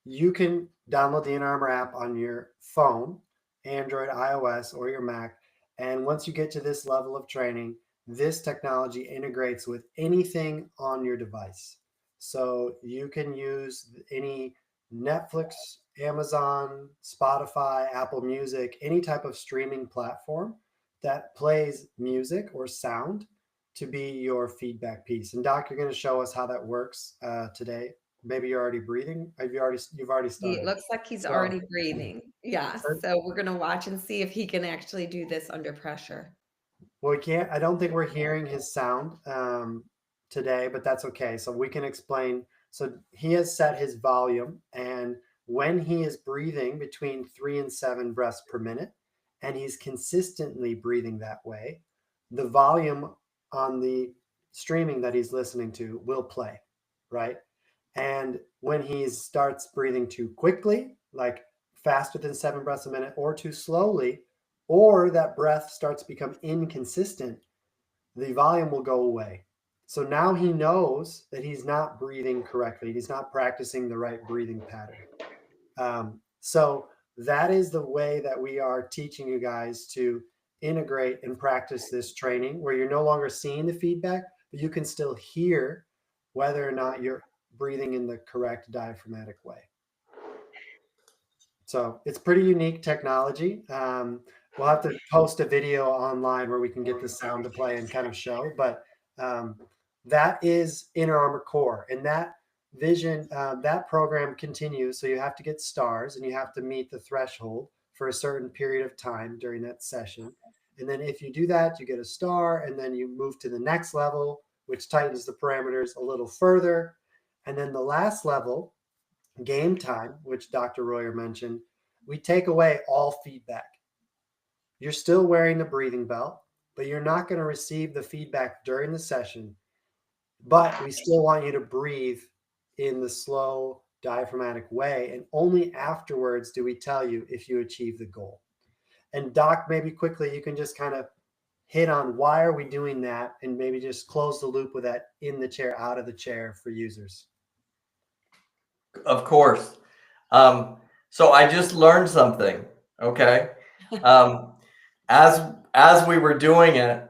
You can download the InnerArmor app on your phone, Android, iOS, or your Mac. And once you get to this level of training, this technology integrates with anything on your device. So you can use any Netflix, Amazon, Spotify, Apple Music, any type of streaming platform that plays music or sound to be your feedback piece. And Doc, you're going to show us how that works today. Maybe you're already breathing. You've already started. It looks like he's already breathing. Yeah. So we're going to watch and see if he can actually do this under pressure. Well, we can't. I don't think we're hearing his sound today, but that's okay. So we can explain. So he has set his volume, and when he is breathing between 3 and 7 breaths per minute, and he's consistently breathing that way, the volume on the streaming that he's listening to will play, right? And when he starts breathing too quickly, like faster than 7 breaths a minute, or too slowly, or that breath starts to become inconsistent, the volume will go away. So now he knows that he's not breathing correctly. He's not practicing the right breathing pattern. So that is the way that we are teaching you guys to integrate and practice this training, where you're no longer seeing the feedback, but you can still hear whether or not you're breathing in the correct diaphragmatic way. So it's pretty unique technology. We'll have to post a video online where we can get the sound to play and kind of show, but that is Inner Armor Core, and that vision, that program continues. So you have to get stars and you have to meet the threshold for a certain period of time during that session. And then if you do that, you get a star, and then you move to the next level, which tightens the parameters a little further. And then the last level, game time, which Dr. Royer mentioned, we take away all feedback. You're still wearing the breathing belt, but you're not going to receive the feedback during the session. But we still want you to breathe in the slow diaphragmatic way. And only afterwards do we tell you if you achieve the goal. And Doc, maybe quickly, you can just kind of hit on why are we doing that, and maybe just close the loop with that in the chair, out of the chair for users. Of course. So I just learned something. Okay. As we were doing it,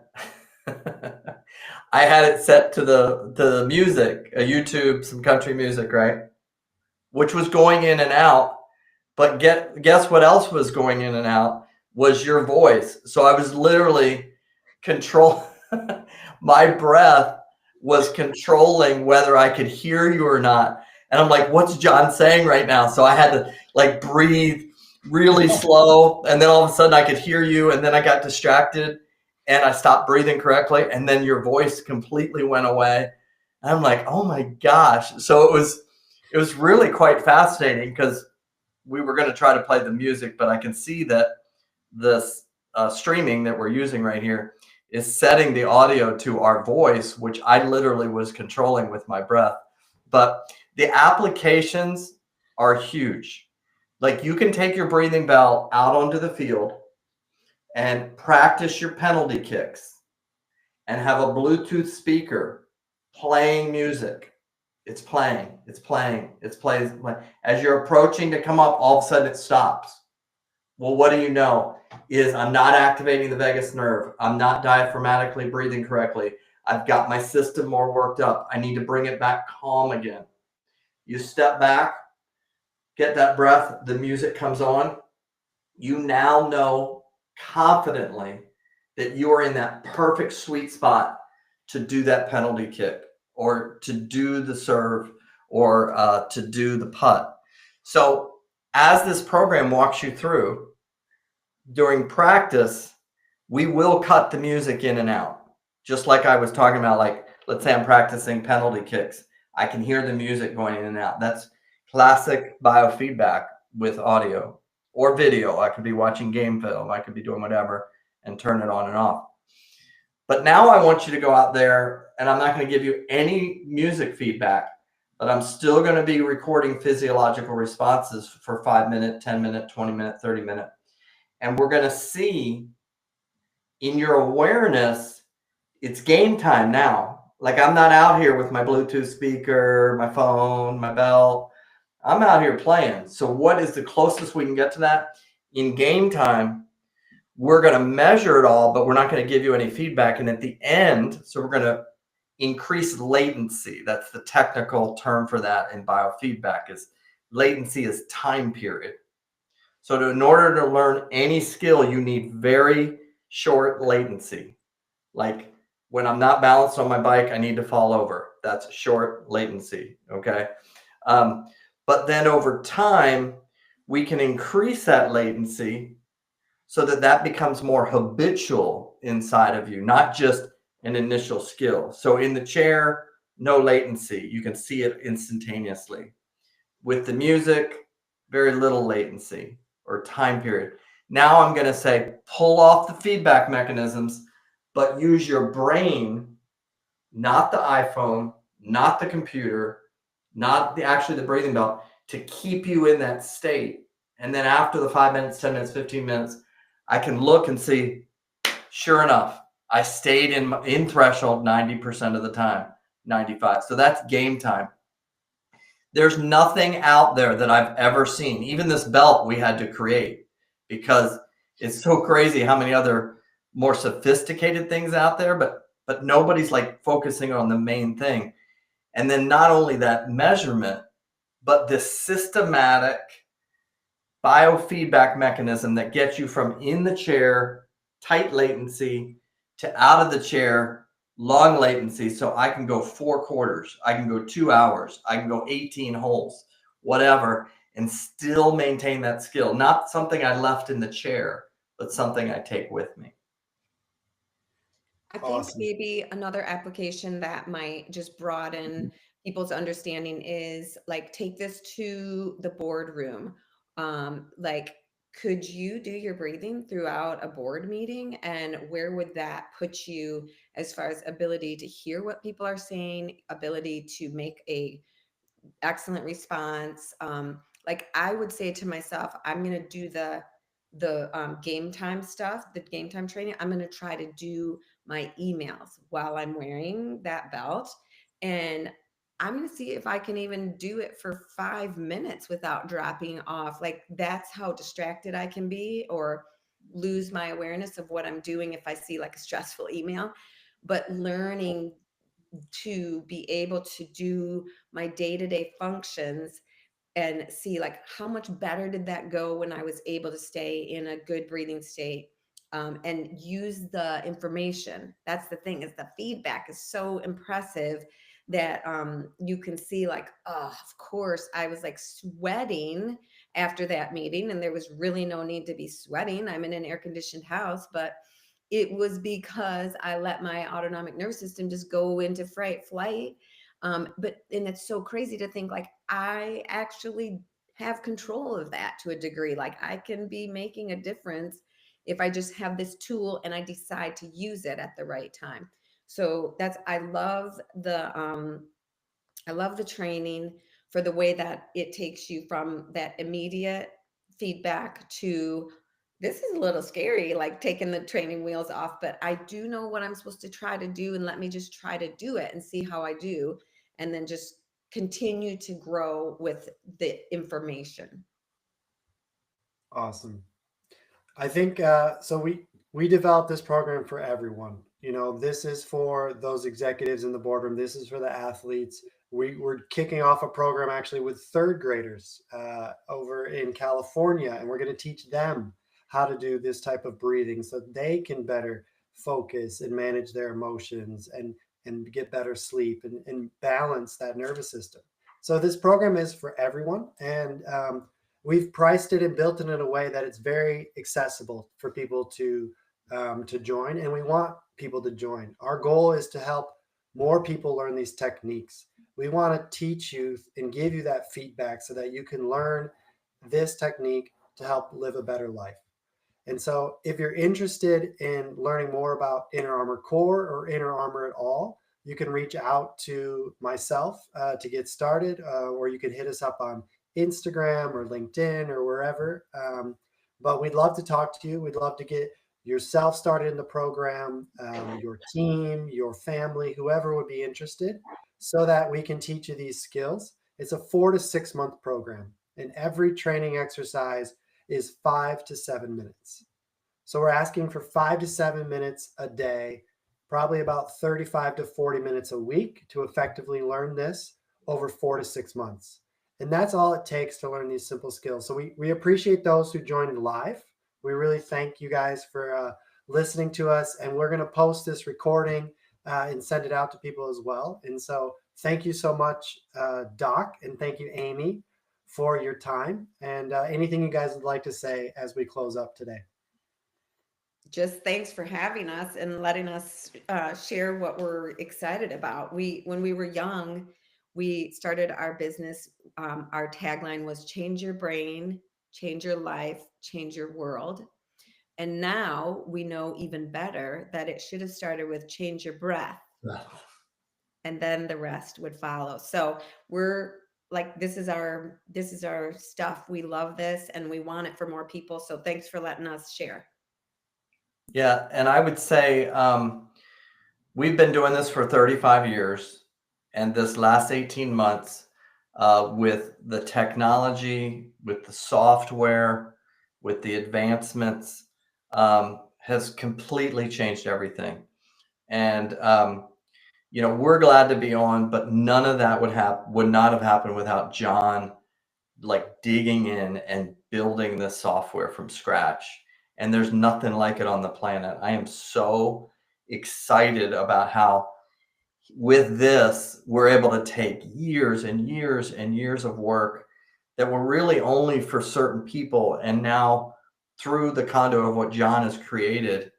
I had it set to the music, YouTube, some country music, right? Which was going in and out. But guess what else was going in and out was your voice. So I was literally my breath was controlling whether I could hear you or not. And I'm like, what's John saying right now? So I had to like breathe really slow, and then all of a sudden I could hear you, and then I got distracted and I stopped breathing correctly, and then your voice completely went away. And I'm like, oh my gosh. So it was really quite fascinating, because we were going to try to play the music, but I can see that this streaming that we're using right here is setting the audio to our voice, which I literally was controlling with my breath. But the applications are huge. Like, you can take your breathing belt out onto the field and practice your penalty kicks and have a Bluetooth speaker playing music. It's playing, it's playing, it's playing. As you're approaching to come up, all of a sudden it stops. Well, what do you know? Is I'm not activating the vagus nerve. I'm not diaphragmatically breathing correctly. I've got my system more worked up. I need to bring it back calm again. You step back, get that breath, the music comes on. You now know confidently that you are in that perfect sweet spot to do that penalty kick, or to do the serve, or to do the putt. So as this program walks you through, during practice, we will cut the music in and out. Just like I was talking about, like, let's say I'm practicing penalty kicks. I can hear the music going in and out. That's classic biofeedback with audio or video. I could be watching game film. I could be doing whatever and turn it on and off. But now I want you to go out there, and I'm not going to give you any music feedback, but I'm still going to be recording physiological responses for 5 minute, 10 minute, 20 minute, 30 minute. And we're going to see in your awareness, it's game time now. Like, I'm not out here with my Bluetooth speaker, my phone, my belt. I'm out here playing. So what is the closest we can get to that? In game time, we're going to measure it all, but we're not going to give you any feedback. And at the end, so we're going to increase latency. That's the technical term for that in biofeedback. Is latency is time period. So in order to learn any skill, you need very short latency. Like, when I'm not balanced on my bike, I need to fall over. That's short latency, okay? But then over time, we can increase that latency so that that becomes more habitual inside of you, not just an initial skill. So in the chair, no latency. You can see it instantaneously. With the music, very little latency or time period. Now I'm going to say, pull off the feedback mechanisms, but use your brain, not the iPhone, not the computer. not actually the breathing belt, to keep you in that state. And then after the 5 minutes, 10 minutes, 15 minutes, I can look and see, sure enough, I stayed in threshold 90% of the time, 95. So that's game time. There's nothing out there that I've ever seen. Even this belt we had to create, because it's so crazy how many other more sophisticated things out there, but nobody's like focusing on the main thing. And then not only that measurement, but this systematic biofeedback mechanism that gets you from in the chair, tight latency, to out of the chair, long latency. So I can go 4 quarters, I can go 2 hours, I can go 18 holes, whatever, and still maintain that skill. Not something I left in the chair, but something I take with me. I think Awesome. maybe another application that might just broaden people's understanding is like, take this to the boardroom. Like, could you do your breathing throughout a board meeting? And where would that put you as far as ability to hear what people are saying, ability to make a excellent response? Like, I would say to myself, I'm going to do the game time stuff, the game time training. I'm going to try to do my emails while I'm wearing that belt, and I'm going to see if I can even do it for 5 minutes without dropping off. Like, that's how distracted I can be or lose my awareness of what I'm doing if I see like a stressful email. But learning to be able to do my day-to-day functions and see like how much better did that go when I was able to stay in a good breathing state, and use the information. That's the thing, is the feedback is so impressive that you can see like, oh, of course I was like sweating after that meeting, and there was really no need to be sweating. I'm in an air conditioned house, but it was because I let my autonomic nervous system just go into flight. And it's so crazy to think like I actually have control of that to a degree. Like, I can be making a difference if I just have this tool and I decide to use it at the right time. So I love the training for the way that it takes you from that immediate feedback to, this is a little scary, like taking the training wheels off, but I do know what I'm supposed to try to do, and let me just try to do it and see how I do, and then just continue to grow with the information. Awesome. I think so. We developed this program for everyone. You know, this is for those executives in the boardroom. This is for the athletes. We're kicking off a program actually with third graders over in California, and we're going to teach them how to do this type of breathing so they can better focus and manage their emotions and get better sleep and balance that nervous system. So this program is for everyone, and we've priced it and built it in a way that it's very accessible for people to join, and we want people to join. Our goal is to help more people learn these techniques. We want to teach you and give you that feedback so that you can learn this technique to help live a better life. And so if you're interested in learning more about Inner Armor Core or Inner Armor at all, you can reach out to myself to get started, or you can hit us up on Instagram or LinkedIn or wherever. But we'd love to talk to you. We'd love to get yourself started in the program, your team, your family, whoever would be interested, so that we can teach you these skills. It's a 4 to 6 month program, and every training exercise is 5 to 7 minutes. So we're asking for 5 to 7 minutes a day, probably about 35 to 40 minutes a week to effectively learn this over 4 to 6 months. And that's all it takes to learn these simple skills. So we appreciate those who joined live. We really thank you guys for listening to us. And we're going to post this recording and send it out to people as well. And so thank you so much, Doc, and thank you, Amy, for your time. And anything you guys would like to say as we close up today? Just thanks for having us and letting us share what we're excited about. When we were young, we started our business. Our tagline was change your brain, change your life, change your world. And now we know even better that it should have started with change your breath, and then the rest would follow. So we're like this is our stuff. We love this and we want it for more people. So thanks for letting us share. Yeah, and I would say we've been doing this for 35 years, and this last 18 months with the technology, with the software, with the advancements, has completely changed everything. And you know, we're glad to be on, but none of that would not have happened without John like digging in and building this software from scratch. And there's nothing like it on the planet. I am so excited about how with this, we're able to take years and years and years of work that were really only for certain people. And now through the conduit of what John has created,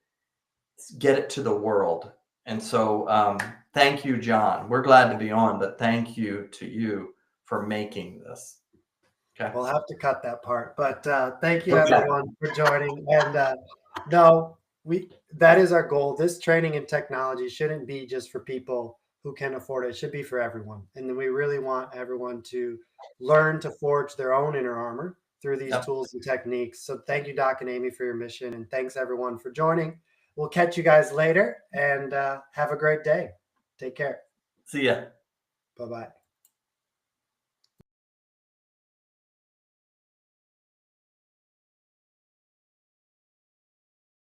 get it to the world. And so thank you, John. We're glad to be on, but thank you to you for making this. Okay. We'll have to cut that part, but thank you everyone for joining. And no, that is our goal. This training and technology shouldn't be just for people who can afford it. It should be for everyone. And then we really want everyone to learn to forge their own inner armor through these tools and techniques. So thank you, Doc and Amy, for your mission. And thanks everyone for joining. We'll catch you guys later, and have a great day. Take care. See ya. Bye-bye.